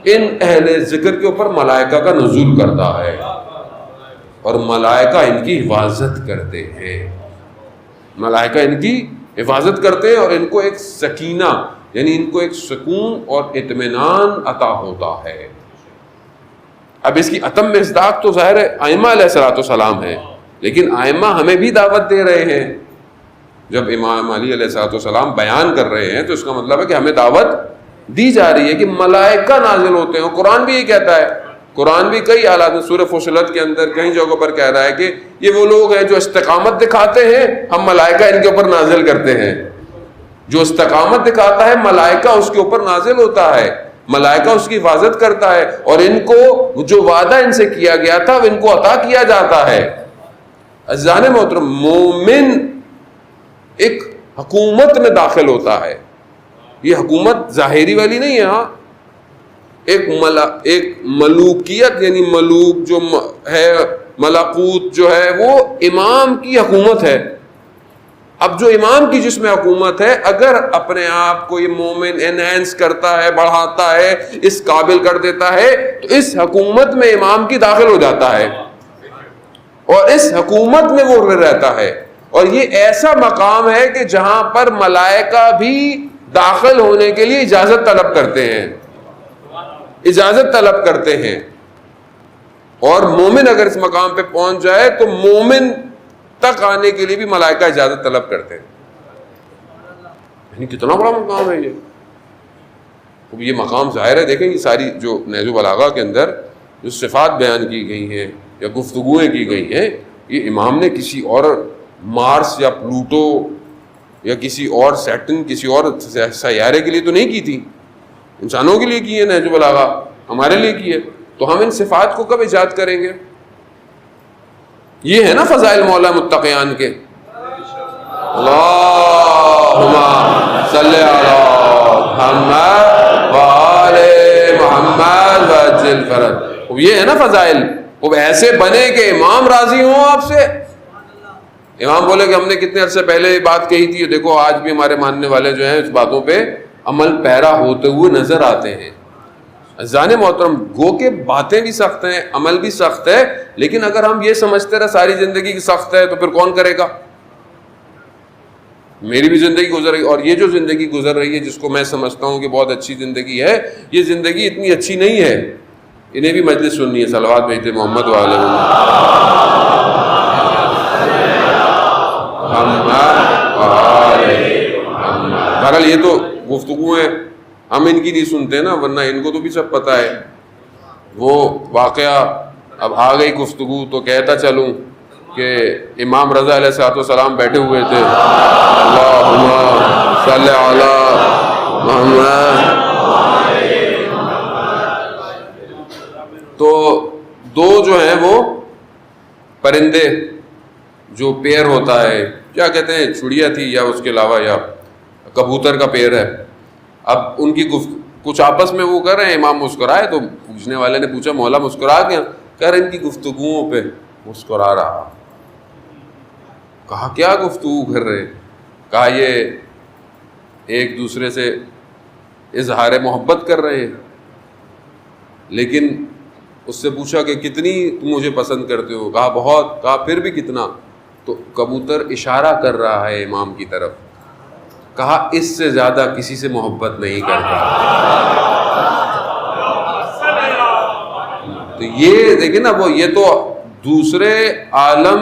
ان اہل ذکر کے اوپر ملائکہ کا نزول کرتا ہے، اور ملائکہ ان کی حفاظت کرتے ہیں. ملائکہ ان کی حفاظت کرتے ہیں اور ان کو ایک سکینہ، یعنی ان کو ایک سکون اور اطمینان عطا ہوتا ہے. اب اس کی اتم مصداق تو ظاہر ہے ائمہ علیہ السلام ہے، لیکن ائمہ ہمیں بھی دعوت دے رہے ہیں. جب امام علی علیہ السلام بیان کر رہے ہیں تو اس کا مطلب ہے کہ ہمیں دعوت دی جا رہی ہے کہ ملائکہ نازل ہوتے ہیں. قرآن بھی یہ کہتا ہے، قرآن بھی کئی حالات میں سورہ فصلت کے اندر کئی جگہوں پر کہہ رہا ہے کہ یہ وہ لوگ ہیں جو استقامت دکھاتے ہیں، ہم ملائکہ ان کے اوپر نازل کرتے ہیں. جو استقامت دکھاتا ہے ملائکہ اس کے اوپر نازل ہوتا ہے، ملائکہ اس کی حفاظت کرتا ہے، اور ان کو جو وعدہ ان سے کیا گیا تھا ان کو عطا کیا جاتا ہے. عزیزان محترم، مومن ایک حکومت میں داخل ہوتا ہے. یہ حکومت ظاہری والی نہیں ہے، ہاں ایک ملوکیت، یعنی ملوک جو ہے، ملکوت جو ہے وہ امام کی حکومت ہے. اب جو امام کی جس میں حکومت ہے، اگر اپنے آپ کو یہ مومن انہینس کرتا ہے، بڑھاتا ہے، اس قابل کر دیتا ہے، تو اس حکومت میں امام کی داخل ہو جاتا ہے اور اس حکومت میں وہ رہتا ہے. اور یہ ایسا مقام ہے کہ جہاں پر ملائکہ بھی داخل ہونے کے لیے اجازت طلب کرتے ہیں، اجازت طلب کرتے ہیں. اور مومن اگر اس مقام پہ پہنچ جائے تو مومن تک آنے کے لیے بھی ملائکہ اجازت طلب کرتے ہیں. یعنی کتنا بڑا مقام ہے یہ مقام ظاہر ہے. دیکھیں یہ ساری جو نہج البلاغہ کے اندر جو صفات بیان کی گئی ہیں یا گفتگویں کی گئی ہیں، یہ امام نے کسی اور مارس یا پلوٹو یا کسی اور سیٹن، کسی اور سیارے کے لیے تو نہیں کی تھی، انسانوں کے لیے کی ہے. نہج البلاغہ ہمارے لیے کی ہے، تو ہم ان صفات کو کب ایجاد کریں گے؟ یہ ہے نا فضائل مولا متقیان کے. اللہم صلی علی محمد وآل محمد وعجل فرج. یہ ہے نا فضائل. وہ ایسے بنے کہ امام راضی ہوں آپ سے. امام بولے کہ ہم نے کتنے عرصے پہلے بات کہی تھی، دیکھو آج بھی ہمارے ماننے والے جو ہیں اس باتوں پہ عمل پیرا ہوتے ہوئے نظر آتے ہیں. عزیزان محترم، گو کہ باتیں بھی سخت ہیں، عمل بھی سخت ہے، لیکن اگر ہم یہ سمجھتے رہے ساری زندگی کی سخت ہے تو پھر کون کرے گا؟ میری بھی زندگی گزر رہی، اور یہ جو زندگی گزر رہی ہے جس کو میں سمجھتا ہوں کہ بہت اچھی زندگی ہے، یہ زندگی اتنی اچھی نہیں ہے. انہیں بھی مجلس سننی ہے. صلوات بھیجتے محمد والے بہرحال یہ تو گفتگو ہے، ہم ان کی نہیں سنتے نا، ورنہ ان کو تو بھی سب پتہ ہے. وہ واقعہ اب آ گئی گفتگو تو کہتا چلوں کہ امام رضا علیہ السلام بیٹھے ہوئے تھے. اللہم صلی علی محمد. تو دو جو ہیں وہ پرندے، جو پیر ہوتا ہے، کیا کہتے ہیں، چڑیا تھی یا اس کے علاوہ یا کبوتر کا پیر ہے. اب ان کی کچھ آپس میں وہ کر رہے ہیں. امام مسکرائے تو پوچھنے والے نے پوچھا مولا مسکرا کیا؟ کہہ رہے ان کی گفتگوؤں پہ مسکرا رہا. کہا کیا گفتگو کر رہے؟ کہا یہ ایک دوسرے سے اظہار محبت کر رہے ہیں. لیکن اس سے پوچھا کہ کتنی تم مجھے پسند کرتے ہو؟ کہا بہت. کہا پھر بھی کتنا؟ تو کبوتر اشارہ کر رہا ہے امام کی طرف. کہا اس سے زیادہ کسی سے محبت نہیں کرتا. تو یہ دیکھیں نا، وہ یہ تو دوسرے عالم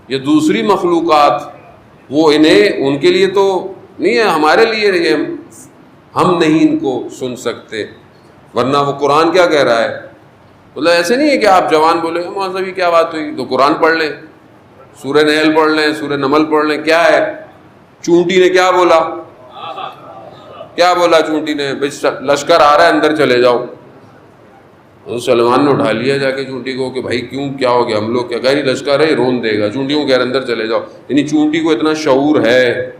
یا دوسری مخلوقات وہ انہیں ان کے لیے تو نہیں ہے، ہمارے لیے یہ ہم نہیں ان کو سن سکتے، ورنہ وہ قرآن کیا کہہ رہا ہے؟ مطلب ایسے نہیں ہے کہ آپ جوان بولے مولوی کیا بات ہوئی، تو قرآن پڑھ لیں، سورہ نحل پڑھ لیں، سورہ نمل پڑھ لیں. کیا ہے چونٹی نے کیا بولا؟ کیا بولا چونٹی نے؟ لشکر آ رہا ہے اندر چلے جاؤ. سلمان نے اٹھا لیا جا کے چونٹی کو کہ بھائی کیوں، کیا ہو گیا، ہم لوگ کیا کہہ رہی لشکر ہے رون دے گا، چونٹی کو کہہ رہے اندر چلے جاؤ. یعنی چونٹی کو اتنا شعور ہے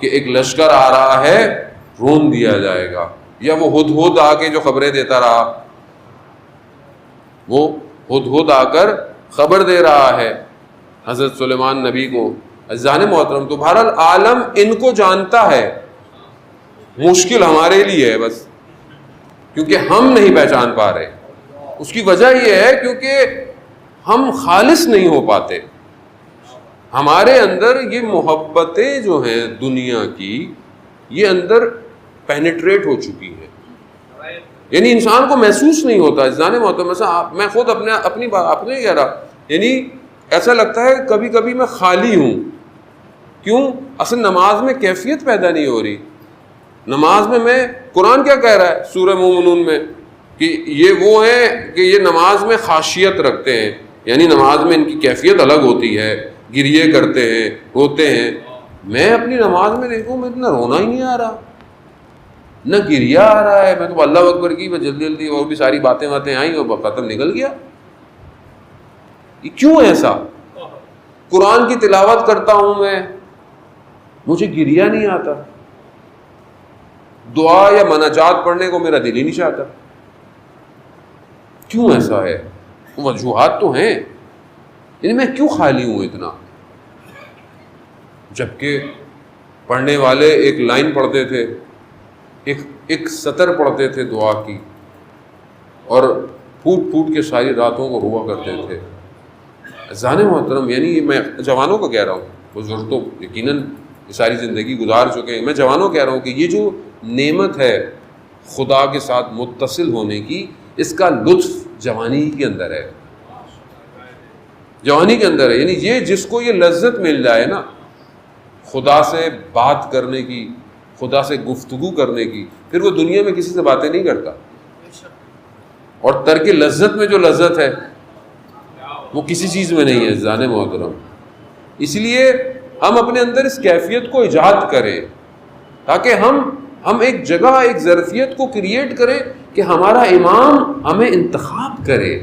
کہ ایک لشکر آ رہا ہے رون دیا جائے گا. یا وہ ہدہد آ کے جو خبریں دیتا رہا، وہ ہدہد آ کر خبر دے رہا ہے حضرت سلیمان نبی کو. عزیزان محترم، تو بہرحال عالم ان کو جانتا ہے، مشکل ہمارے لیے ہے بس کیونکہ ہم نہیں پہچان پا رہے. اس کی وجہ یہ ہے کیونکہ ہم خالص نہیں ہو پاتے. ہمارے اندر یہ محبتیں جو ہیں دنیا کی، یہ اندر پینیٹریٹ ہو چکی ہیں، یعنی انسان کو محسوس نہیں ہوتا. عزیزان محترم، مثلا میں خود اپنی بات نہیں کہہ رہا، یعنی ایسا لگتا ہے کبھی کبھی میں خالی ہوں. کیوں؟ اصل نماز میں کیفیت پیدا نہیں ہو رہی. نماز میں قرآن کیا کہہ رہا ہے سورہ مومنون میں کہ یہ وہ ہیں کہ یہ نماز میں خاشیت رکھتے ہیں، یعنی نماز میں ان کی کیفیت الگ ہوتی ہے، گریے کرتے ہیں، روتے ہیں. میں اپنی نماز میں دیکھوں میں اتنا رونا ہی نہیں آ رہا، نہ گریا آ رہا ہے. میں تو اللہ اکبر کی جلدی جلدی اور بھی ساری باتیں آئیں اور ختم نکل گیا. یہ کیوں ایسا؟ قرآن کی تلاوت کرتا ہوں میں، مجھے گریا نہیں آتا، دعا یا مناجات پڑھنے کو میرا دل ہی نہیں چاہتا. کیوں ایسا ہے؟ وجوہات تو ہیں، یعنی میں کیوں خالی ہوں اتنا؟ جبکہ پڑھنے والے ایک لائن پڑھتے تھے، ایک سطر پڑھتے تھے دعا کی، اور پھوٹ پھوٹ کے ساری راتوں کو ہوا کرتے تھے. عزیزان محترم، یعنی میں جوانوں کو کہہ رہا ہوں، بزرگ تو یقیناً ساری زندگی گزار چکے ہیں، میں جوانوں کہہ رہا ہوں کہ یہ جو نعمت ہے خدا کے ساتھ متصل ہونے کی، اس کا لطف جوانی کے اندر ہے، جوانی کے اندر ہے. یعنی یہ جس کو یہ لذت مل جائے نا خدا سے بات کرنے کی، خدا سے گفتگو کرنے کی، پھر وہ دنیا میں کسی سے باتیں نہیں کرتا. اور ترک لذت میں جو لذت ہے وہ کسی چیز میں نہیں ہے عزیزان محترم. اس لیے ہم اپنے اندر اس کیفیت کو ایجاد کریں تاکہ ہم ایک جگہ، ایک ظرفیت کو کریٹ کریں کہ ہمارا امام ہمیں انتخاب کرے،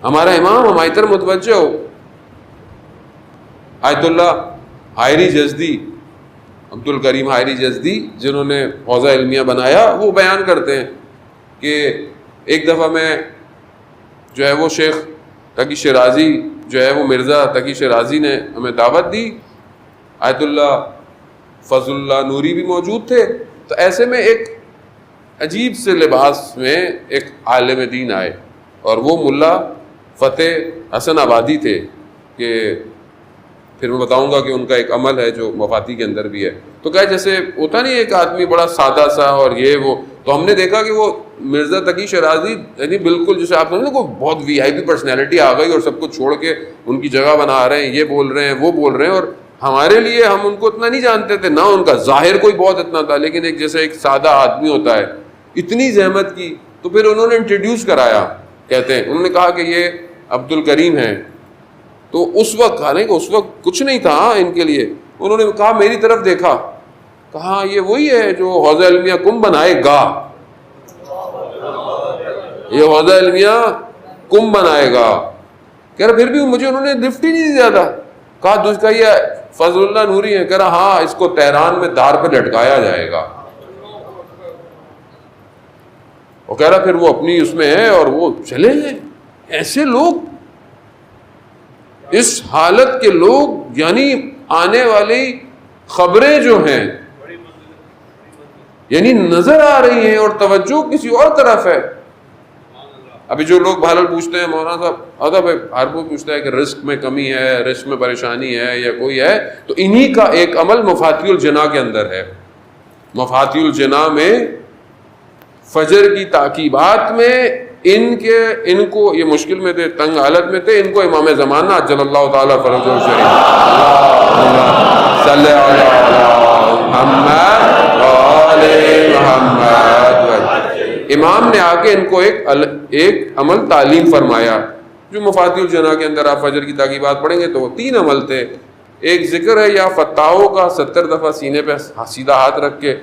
ہمارا امام ہماری طرف متوجہ ہو. آیت اللہ حائری جزدی، عبد الکریم حائری جزدی، جنہوں نے حوزہ علمیہ بنایا، وہ بیان کرتے ہیں کہ ایک دفعہ میں جو ہے وہ شیخ تقی شیرازی جو ہے وہ مرزا تقی شیرازی نے ہمیں دعوت دی، آیت اللہ فضل اللہ نوری بھی موجود تھے. تو ایسے میں ایک عجیب سے لباس میں ایک عالم دین آئے، اور وہ ملا فتح حسن آبادی تھے. کہ پھر میں بتاؤں گا کہ ان کا ایک عمل ہے جو وفاتی کے اندر بھی ہے. تو کہا جیسے ہوتا نہیں ایک آدمی بڑا سادہ سا اور یہ وہ، تو ہم نے دیکھا کہ وہ مرزا تقی شیرازی یعنی بالکل جیسے آپ سمجھیں کو بہت وی آئی پی پرسنالٹی آ گئی اور سب کچھ چھوڑ کے ان کی جگہ بنا رہے ہیں، یہ بول رہے ہیں وہ بول رہے ہیں. اور ہمارے لیے ہم ان کو اتنا نہیں جانتے تھے، نہ ان کا ظاہر کوئی بہت اتنا تھا، لیکن ایک جیسے ایک سادہ آدمی ہوتا ہے، اتنی زحمت کی. تو پھر انہوں نے انٹروڈیوس کرایا، کہتے ہیں انہوں نے کہا کہ یہ عبد الکریم ہیں. تو اس وقت حالانکہ اس وقت کچھ نہیں تھا ان کے لیے، انہوں نے کہا میری طرف دیکھا، کہا یہ وہی ہے جو حوزہ علمیہ کم بنائے گا، یہ حوزہ علمیہ کم بنائے گا. کہہ رہا پھر بھی مجھے انہوں نے لفٹ ہی نہیں دیا تھا. کہا یہ فضل اللہ نوری ہے. کہہ رہا ہاں اس کو تہران میں دار پہ لٹکایا جائے گا. اور کہہ رہا پھر وہ اپنی اس میں ہے اور وہ چلے گئے. ایسے لوگ، اس حالت کے لوگ، یعنی آنے والی خبریں جو ہیں یعنی نظر آ رہی ہیں اور توجہ کسی اور طرف ہے. ابھی جو لوگ بہرحال پوچھتے ہیں مولانا صاحب ادب ہر کوئی پوچھتا ہے کہ رزق میں کمی ہے، رزق میں پریشانی ہے یا کوئی ہے، تو انہی کا ایک عمل مفاتیح الجناح کے اندر ہے. مفاتیح الجناح میں فجر کی تعقیبات میں ان کو یہ مشکل میں تھے، تنگ حالت میں تھے، ان کو امام زمانہ عجل اللہ تعالیٰ فرج الشریف صلی اللہ علیہ محمد وآل محمد، امام نے آ کے ان کو ایک عمل تعلیم فرمایا، جو مفاتیح الجناح کے اندر آپ فجر کی تعقیبات پڑھیں گے تو وہ 3 عمل تھے. ایک ذکر ہے یا فتاحوں کا 70 دفعہ سینے پہ سیدھا ہاتھ رکھ کے،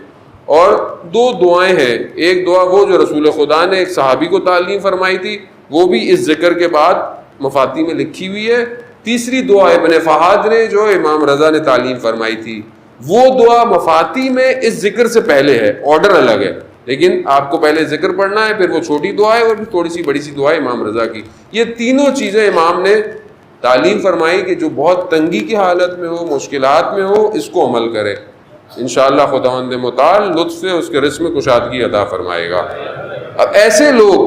اور 2 دعائیں ہیں. ایک دعا وہ جو رسول خدا نے ایک صحابی کو تعلیم فرمائی تھی، وہ بھی اس ذکر کے بعد مفاتیح میں لکھی ہوئی ہے. تیسری دعا ابن فہد نے جو امام رضا نے تعلیم فرمائی تھی، وہ دعا مفاتیح میں اس ذکر سے پہلے ہے، آرڈر الگ ہے، لیکن آپ کو پہلے ذکر پڑھنا ہے، پھر وہ چھوٹی دعا ہے، اور پھر تھوڑی سی بڑی سی دعا ہے امام رضا کی. یہ تینوں چیزیں امام نے تعلیم فرمائی کہ جو بہت تنگی کی حالت میں ہو، مشکلات میں ہو، اس کو عمل کرے. انشاءاللہ خداوند متعال لطف سے اس کے رزق میں کشادگی عطا فرمائے گا. اب ایسے لوگ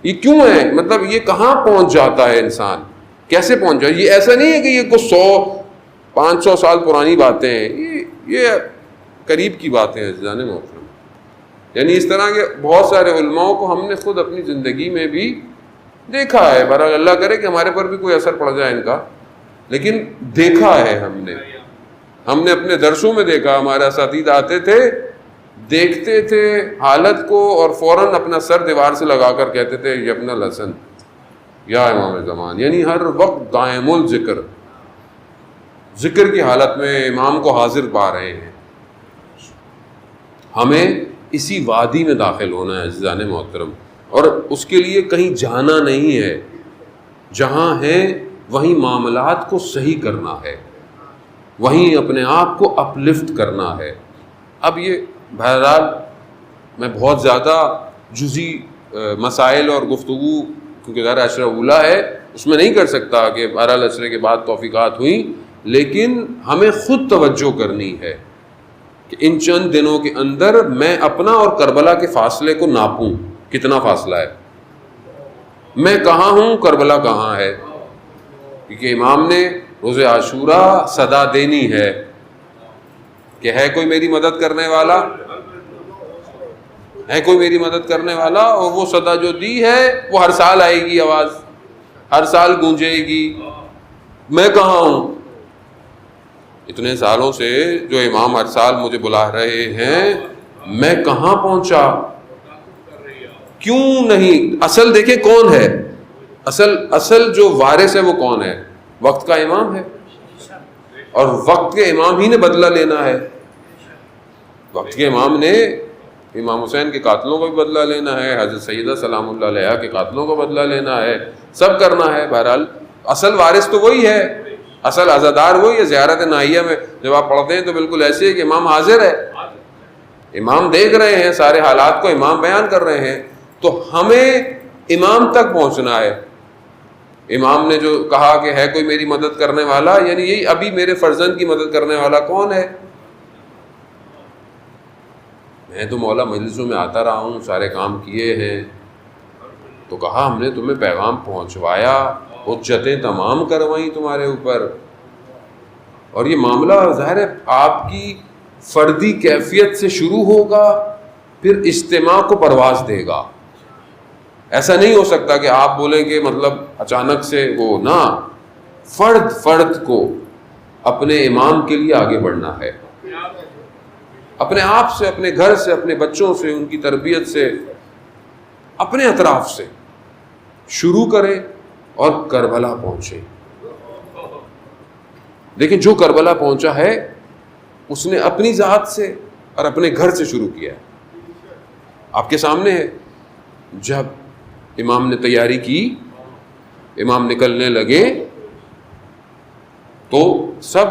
یہ کیوں ہیں؟ مطلب یہ کہاں پہنچ جاتا ہے انسان، کیسے پہنچ جاتا ہے؟ یہ ایسا نہیں ہے کہ یہ کچھ 100-500 سال پرانی باتیں ہیں، یہ قریب کی باتیں ہیں جانے محترم. یعنی اس طرح کے بہت سارے علماء کو ہم نے خود اپنی زندگی میں بھی دیکھا ہے. بہرحال اللہ کرے کہ ہمارے پر بھی کوئی اثر پڑ جائے ان کا، لیکن دیکھا ہے ہم نے اپنے درسوں میں دیکھا. ہمارے اساتذہ آتے تھے، دیکھتے تھے حالت کو، اور فوراً اپنا سر دیوار سے لگا کر کہتے تھے یہ اپنا الحسن یا امام زمان. یعنی ہر وقت دائم ذکر کی حالت میں امام کو حاضر پا رہے ہیں. ہمیں اسی وادی میں داخل ہونا ہے عزیزان محترم، اور اس کے لیے کہیں جانا نہیں ہے. جہاں ہیں وہیں معاملات کو صحیح کرنا ہے، وہیں اپنے آپ کو اپلفٹ کرنا ہے. اب یہ بہرحال میں بہت زیادہ جزئی مسائل اور گفتگو، کیونکہ ذرا عشرہ اولیٰ ہے، اس میں نہیں کر سکتا کہ بہرحال عشرے کے بعد توفیقات ہوئیں، لیکن ہمیں خود توجہ کرنی ہے کہ ان چند دنوں کے اندر میں اپنا اور کربلا کے فاصلے کو ناپوں. کتنا فاصلہ ہے؟ میں کہاں ہوں، کربلا کہاں ہے؟ کیونکہ امام نے روز عاشوراء صدا دینی ہے کہ ہے کوئی میری مدد کرنے والا، ہے کوئی میری مدد کرنے والا. اور وہ صدا جو دی ہے وہ ہر سال آئے گی، آواز ہر سال گونجے گی. میں کہاں ہوں؟ اتنے سالوں سے جو امام ہر سال مجھے بلا رہے ہیں، میں کہاں پہنچا؟ کیوں نہیں؟ اصل دیکھیں کون ہے، اصل جو وارث ہے وہ کون ہے؟ وقت کا امام ہے، اور وقت کے امام ہی نے بدلہ لینا ہے. وقت کے امام نے امام حسین کے قاتلوں کو بھی بدلہ لینا ہے، حضرت سیدہ سلام اللہ علیہا کے قاتلوں کو بدلہ لینا ہے، سب کرنا ہے. بہرحال اصل وارث تو وہی ہے، اصل عزادار وہی ہے. زیارت نائیہ میں جب آپ پڑھتے ہیں تو بالکل ایسے ہے کہ امام حاضر ہے، امام دیکھ رہے ہیں سارے حالات کو، امام بیان کر رہے ہیں. تو ہمیں امام تک پہنچنا ہے. امام نے جو کہا کہ ہے کوئی میری مدد کرنے والا، یعنی یہی ابھی میرے فرزند کی مدد کرنے والا کون ہے؟ میں تو مولا مجلسوں میں آتا رہا ہوں، سارے کام کیے ہیں. تو کہا ہم نے تمہیں پیغام پہنچوایا، حجتیں تمام کروائیں تمہارے اوپر. اور یہ معاملہ ظاہر ہے آپ کی فردی کیفیت سے شروع ہوگا، پھر اجتماع کو پرواز دے گا. ایسا نہیں ہو سکتا کہ آپ بولیں کہ مطلب اچانک سے وہ نہ، فرد کو اپنے امام کے لیے آگے بڑھنا ہے. اپنے آپ سے، اپنے گھر سے، اپنے بچوں سے، ان کی تربیت سے، اپنے اطراف سے شروع کریں اور کربلا پہنچے. دیکھیں جو کربلا پہنچا ہے اس نے اپنی ذات سے اور اپنے گھر سے شروع کیا ہے. آپ کے سامنے ہے. جب امام نے تیاری کی، امام نکلنے لگے تو سب،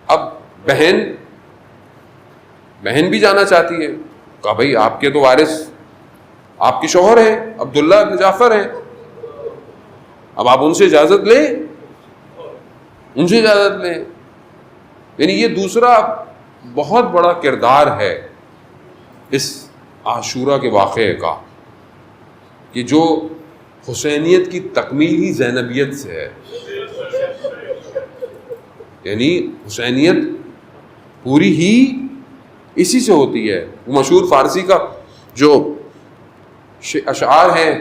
اب بہن بھی جانا چاہتی ہے. کہا بھائی آپ کے تو وارث آپ کے شوہر ہیں، عبداللہ بن جعفر ہیں، اب آپ ان سے اجازت لیں. یعنی یہ دوسرا بہت بڑا کردار ہے اس عاشورہ کے واقعے کا، کہ جو حسینیت کی تکمیل ہی زینبیت سے ہے. یعنی حسینیت پوری ہی اسی سے ہوتی ہے. وہ مشہور فارسی کا جو اشعار ہیں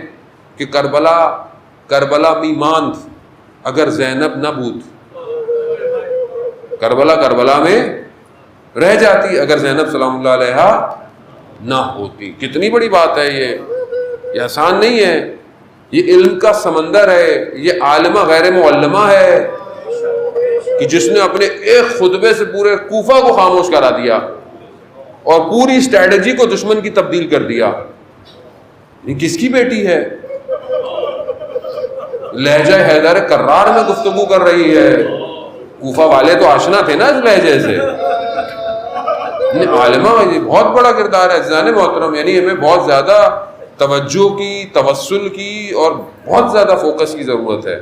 کہ کربلا می ماند اگر زینب نہ بوت، کربلا میں رہ جاتی اگر زینب سلام اللہ علیہا نہ ہوتی۔ کتنی بڑی بات ہے یہ آسان نہیں ہے، یہ علم کا سمندر ہے، یہ عالمہ غیر معلمہ ہے کہ جس نے اپنے ایک خطبے سے پورے کوفہ کو خاموش کرا دیا اور پوری اسٹریٹجی کو دشمن کی تبدیل کر دیا۔ یہ کس کی بیٹی ہے؟ لہجہ حیدر کرار میں گفتگو کر رہی ہے۔ کوفہ والے تو آشنا تھے نا اس لہجے سے۔ عالمہ یہ بہت بڑا کردار ہے عزیزان محترم، یعنی ہمیں بہت زیادہ توجہ کی، توسل کی اور بہت زیادہ فوکس کی ضرورت ہے۔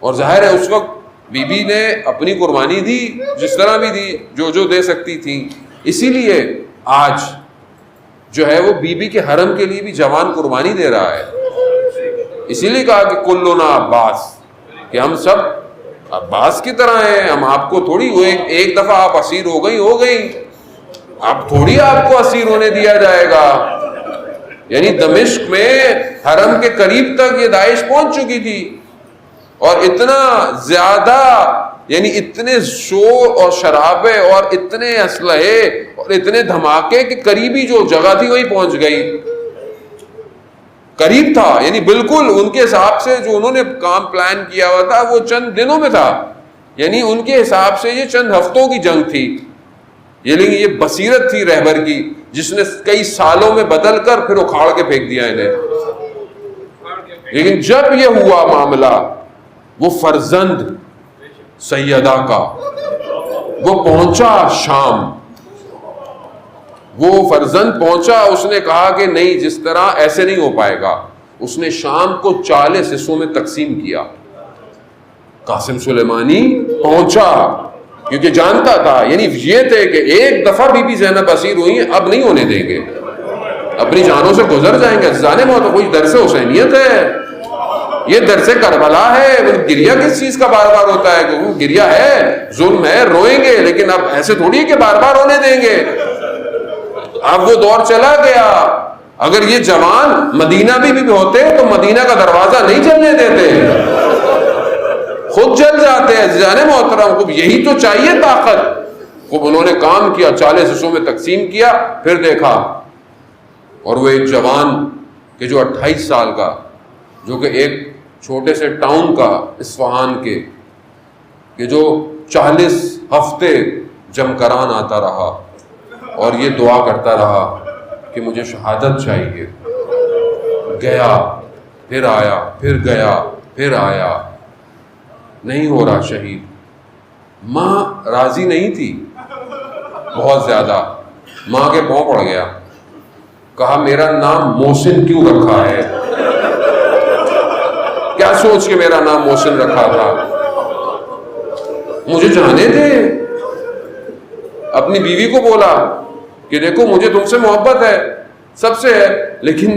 اور ظاہر ہے اس وقت بی بی نے اپنی قربانی دی، جس طرح بھی دی، جو دے سکتی تھی۔ اسی لیے آج جو ہے وہ بی بی کے حرم کے لیے بھی جوان قربانی دے رہا ہے۔ اسی لیے کہا کہ کلنا عباس، کہ ہم سب عباس کی طرح ہیں، ہم آپ کو تھوڑی ایک دفعہ آپ اسیر ہو گئی، آپ تھوڑی آپ کو اسیر ہونے دیا جائے گا۔ یعنی دمشق میں حرم کے قریب تک یہ داعش پہنچ چکی تھی، اور اتنا زیادہ، یعنی اتنے شور اور شرابے اور اتنے اسلحے اور اتنے دھماکے کہ قریبی جو جگہ تھی وہی پہنچ گئی، قریب تھا، یعنی بالکل ان کے حساب سے جو انہوں نے کام پلان کیا ہوا تھا وہ چند دنوں میں تھا، یعنی ان کے حساب سے یہ چند ہفتوں کی جنگ تھی۔ یہ بصیرت تھی رہبر کی، جس نے کئی سالوں میں بدل کر پھر اکھاڑ کے پھینک دیا انہیں۔ لیکن جب یہ ہوا معاملہ، وہ فرزند سیدہ کا وہ پہنچا شام، وہ فرزند پہنچا، اس نے کہا کہ نہیں، جس طرح ایسے نہیں ہو پائے گا۔ اس نے شام کو 40 حصوں میں تقسیم کیا۔ قاسم سلیمانی پہنچا کیونکہ جانتا تھا، یعنی یہ تھے کہ ایک دفعہ بی بی زینب اسیر ہوئی ہیں، اب نہیں ہونے دیں گے، اپنی جانوں سے گزر جائیں گے۔ جانے موت کوئی درس حسینیت ہے، یہ درس کربلا ہے۔ گریہ کس چیز کا بار بار ہوتا ہے؟ کہ وہ گریہ ہے، ظلم ہے، روئیں گے، لیکن اب ایسے تھوڑی کہ بار بار ہونے دیں گے۔ اب وہ دور چلا گیا۔ اگر یہ جوان مدینہ بھی ہوتے تو مدینہ کا دروازہ نہیں جلنے دیتے، خود جل جاتے ہیں۔ جانے محترم کو یہی تو چاہیے طاقت۔ خوب انہوں نے کام کیا، 40 حصوں میں تقسیم کیا، پھر دیکھا، اور وہ ایک جوان کہ جو 28 سال کا، جو کہ ایک چھوٹے سے ٹاؤن کا، اصفہان کے، کہ جو 40 ہفتے جمکران آتا رہا اور یہ دعا کرتا رہا کہ مجھے شہادت چاہیے، گیا، پھر آیا، پھر گیا، پھر آیا، نہیں ہو رہا شہید۔ ماں راضی نہیں تھی بہت زیادہ، ماں کے پاؤں پڑ گیا، کہا میرا نام محسن کیوں رکھا ہے؟ کیا سوچ کے میرا نام محسن رکھا تھا؟ مجھے جانے دے۔ اپنی بیوی کو بولا کہ دیکھو مجھے تم سے محبت ہے، سب سے ہے، لیکن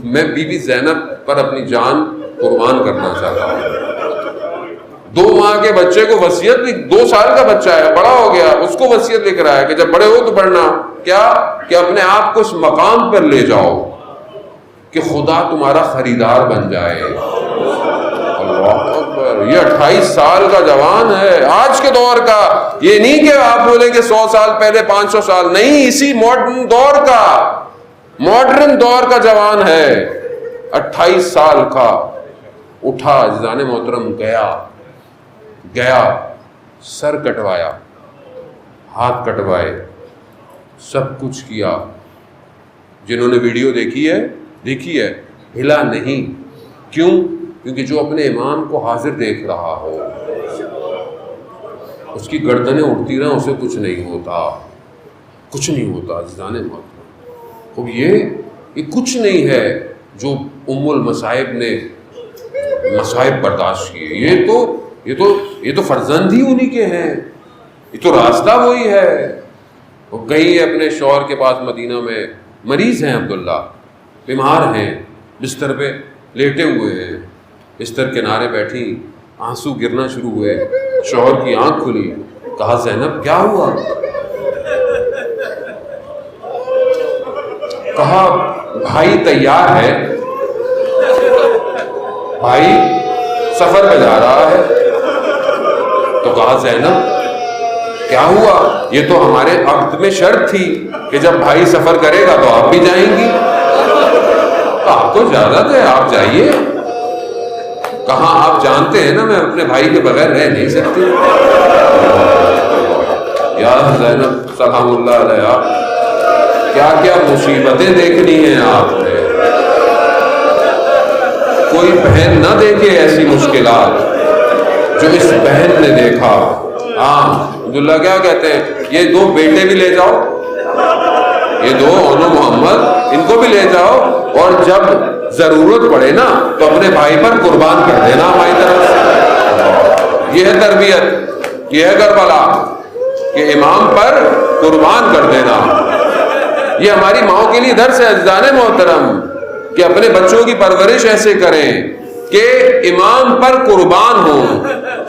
میں بی بی زینب پر اپنی جان قربان کرنا چاہتا ہوں۔ 2 ماہ کے بچے کو وصیت لکھ، 2 سال کا بچہ ہے، بڑا ہو گیا، اس کو وصیت لکھ رہا ہے کہ جب بڑے ہو تو پڑھنا کیا، کہ اپنے آپ کو اس مقام پر لے جاؤ کہ خدا تمہارا خریدار بن جائے۔ اللہ اکبر، یہ 28 سال کا جوان ہے، آج کے دور کا۔ یہ نہیں کہ آپ بولیں کہ 100 سال پہلے، 500 سال نہیں، اسی ماڈرن دور کا جوان ہے، 28 سال کا۔ اٹھا عزیزان محترم، گیا، سر کٹوایا، ہاتھ کٹوائے، سب کچھ کیا۔ جنہوں نے ویڈیو دیکھی ہے، ہلا نہیں۔ کیوں؟ کیونکہ جو اپنے امام کو حاضر دیکھ رہا ہو، اس کی گردنیں اٹھتی رہیں، اسے کچھ نہیں ہوتا عزیزان محترم۔ اب یہ کچھ نہیں ہے جو ام المصائب نے مصائب برداشت کیے، یہ تو فرزند ہی انہی کے ہیں، یہ تو راستہ وہی ہے۔ وہ گئی ہے اپنے شوہر کے پاس مدینہ میں، مریض ہیں عبداللہ، بیمار ہیں، بستر پہ لیٹے ہوئے ہیں، بستر کنارے بیٹھی، آنسو گرنا شروع ہوئے۔ شوہر کی آنکھ کھلی، کہا زینب کیا ہوا؟ کہا بھائی تیار ہے، بھائی سفر پہ جا رہا ہے، تو کہا زینب کیا ہوا؟ یہ تو ہمارے عقد میں شرط تھی کہ جب بھائی سفر کرے گا تو آپ بھی جائیں گی۔ آپ کو اجازت ہے، آپ جائیے۔ کہاں آپ جانتے ہیں نا میں اپنے بھائی کے بغیر رہ نہیں سکتی۔ یا زینب سلام اللہ علیہ، کیا کیا مصیبتیں دیکھنی ہیں آپ نے، کوئی بہن نہ دیکھے ایسی مشکلات جو اس بہن نے دیکھا۔ ہاں عبداللہ کیا کہتے ہیں، یہ دو بیٹے بھی لے جاؤ، یہ دو اونو محمد، ان کو بھی لے جاؤ، اور جب ضرورت پڑے نا تو اپنے بھائی پر قربان کر دینا ہماری طرف سے۔ یہ ہے تربیت، یہ ہے کربلا کہ امام پر قربان کر دینا۔ یہ ہماری ماؤں کے لیے درس ہے عزیزان محترم کہ اپنے بچوں کی پرورش ایسے کریں کہ امام پر قربان ہو،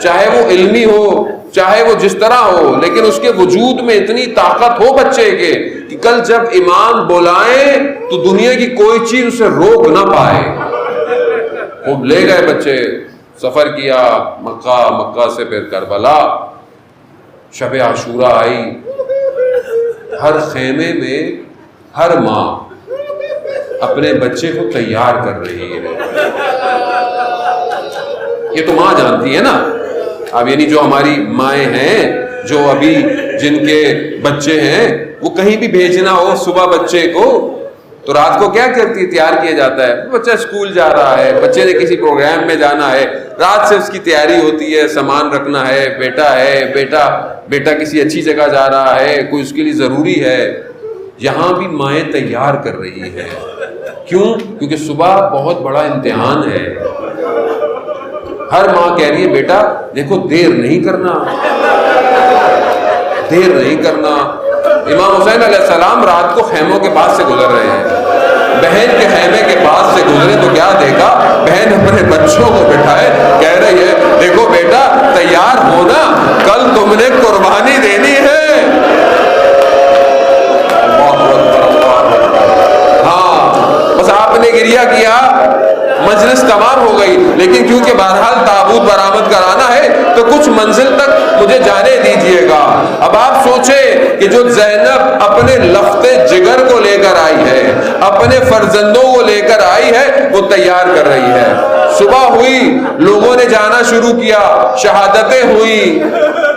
چاہے وہ علمی ہو چاہے وہ جس طرح ہو، لیکن اس کے وجود میں اتنی طاقت ہو بچے کے کہ کل جب امام بلائیں تو دنیا کی کوئی چیز اسے روک نہ پائے۔ وہ لے گئے بچے، سفر کیا مکہ، مکہ سے پھر کربلا، شب عاشورہ آئی، ہر خیمے میں ہر ماں اپنے بچے کو تیار کر رہی ہے۔ یہ تو ماں جانتی ہے نا۔ اب یعنی جو ہماری مائیں ہیں، جو ابھی جن کے بچے ہیں، وہ کہیں بھی بھیجنا ہو صبح بچے کو تو رات کو کیا کرتی ہے، تیار کیا جاتا ہے۔ بچہ اسکول جا رہا ہے، بچے نے کسی پروگرام میں جانا ہے، رات سے اس کی تیاری ہوتی ہے، سامان رکھنا ہے، بیٹا ہے، بیٹا کسی اچھی جگہ جا رہا ہے، کوئی اس کے لیے ضروری ہے۔ یہاں بھی مائیں تیار کر رہی ہیں، کیوں؟ کیونکہ صبح بہت بڑا امتحان ہے۔ ہر ماں کہہ رہی ہے بیٹا دیکھو دیر نہیں کرنا، دیر نہیں کرنا۔ امام حسین علیہ السلام رات کو خیموں کے پاس سے گزر رہے ہیں، بہن کے خیمے کے پاس سے گزرے تو کیا دیکھا، بہن اپنے بچوں کو بٹھائے کہہ رہی ہے دیکھو بیٹا تیار ہونا، کل تم نے قربانی دینی ہے۔ ہاں بس آپ نے گریہ کیا، مجلس تمام ہو گئی، لیکن کیونکہ بہرحال تابوت برآمد کرانا ہے تو کچھ منزل تک مجھے جانے دیجیے گا۔ اب آپ سوچیں کہ جو زینب اپنے لخت جگر کو لے کر آئی ہے، اپنے فرزندوں کو لے کر آئی ہے، وہ تیار کر رہی ہے۔ صبح ہوئی، لوگوں نے جانا شروع کیا، شہادتیں ہوئی،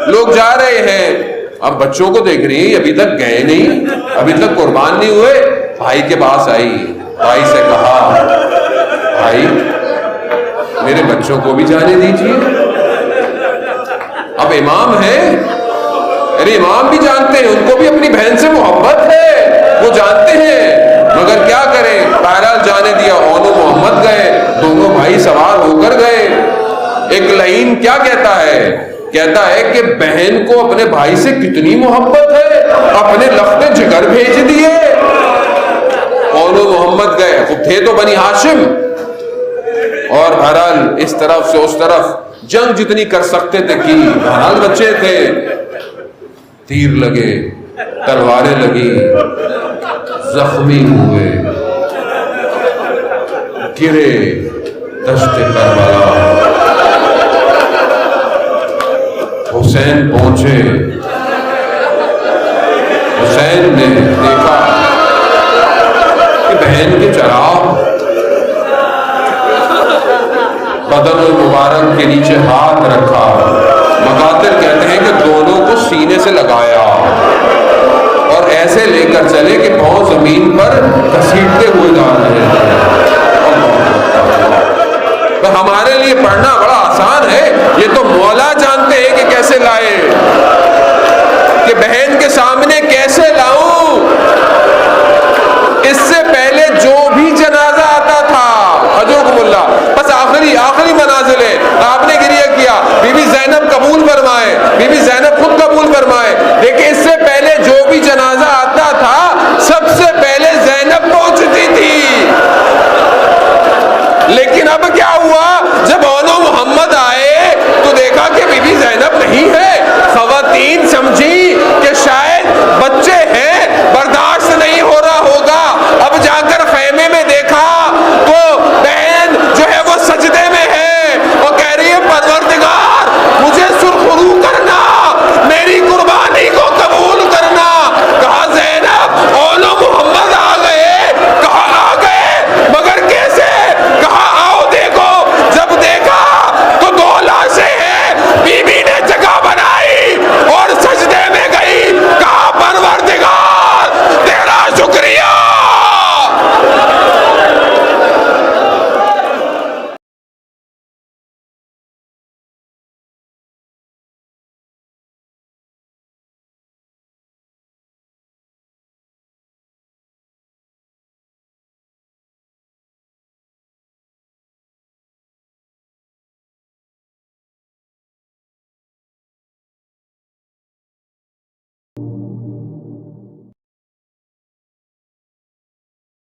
لوگ جا رہے ہیں، اب بچوں کو دیکھ رہی ہیں ابھی تک گئے نہیں، ابھی تک قربان نہیں ہوئے۔ بھائی کے پاس آئی، بھائی سے کہا بھائی میرے بچوں کو بھی جانے دیجیے۔ اب امام ہے، ارے امام بھی جانتے ہیں، ان کو بھی اپنی بہن سے محبت ہے، وہ جانتے ہیں، مگر کیا کریں، بہرحال جانے دیا۔ اونو محمد گئے، دونوں بھائی سوار ہو کر گئے۔ ایک لائن کیا کہتا ہے کہ بہن کو اپنے بھائی سے کتنی محبت ہے، اپنے لخت جگر بھیج دیے۔ اونو محمد گئے، وہ تھے تو بنی ہاشم، اور بہرحال اس طرف سے اس طرف جنگ جتنی کر سکتے تھے کی، بہرحال بچے تھے، تیر لگے، تلواریں لگی، زخمی ہوئے، گرے دشت کربلا۔ حسین پہنچے، حسین نے دیکھا کہ بہن کے چراغ بدن المبارک کے نیچے ہاتھ رکھا، مقاتل کہتے ہیں کہ دونوں کو سینے سے لگایا اور ایسے لے کر چلے کہ پاؤں زمین پر گھسیٹتے ہوئے جا رہے ہیں۔ ہمارے لیے پڑھنا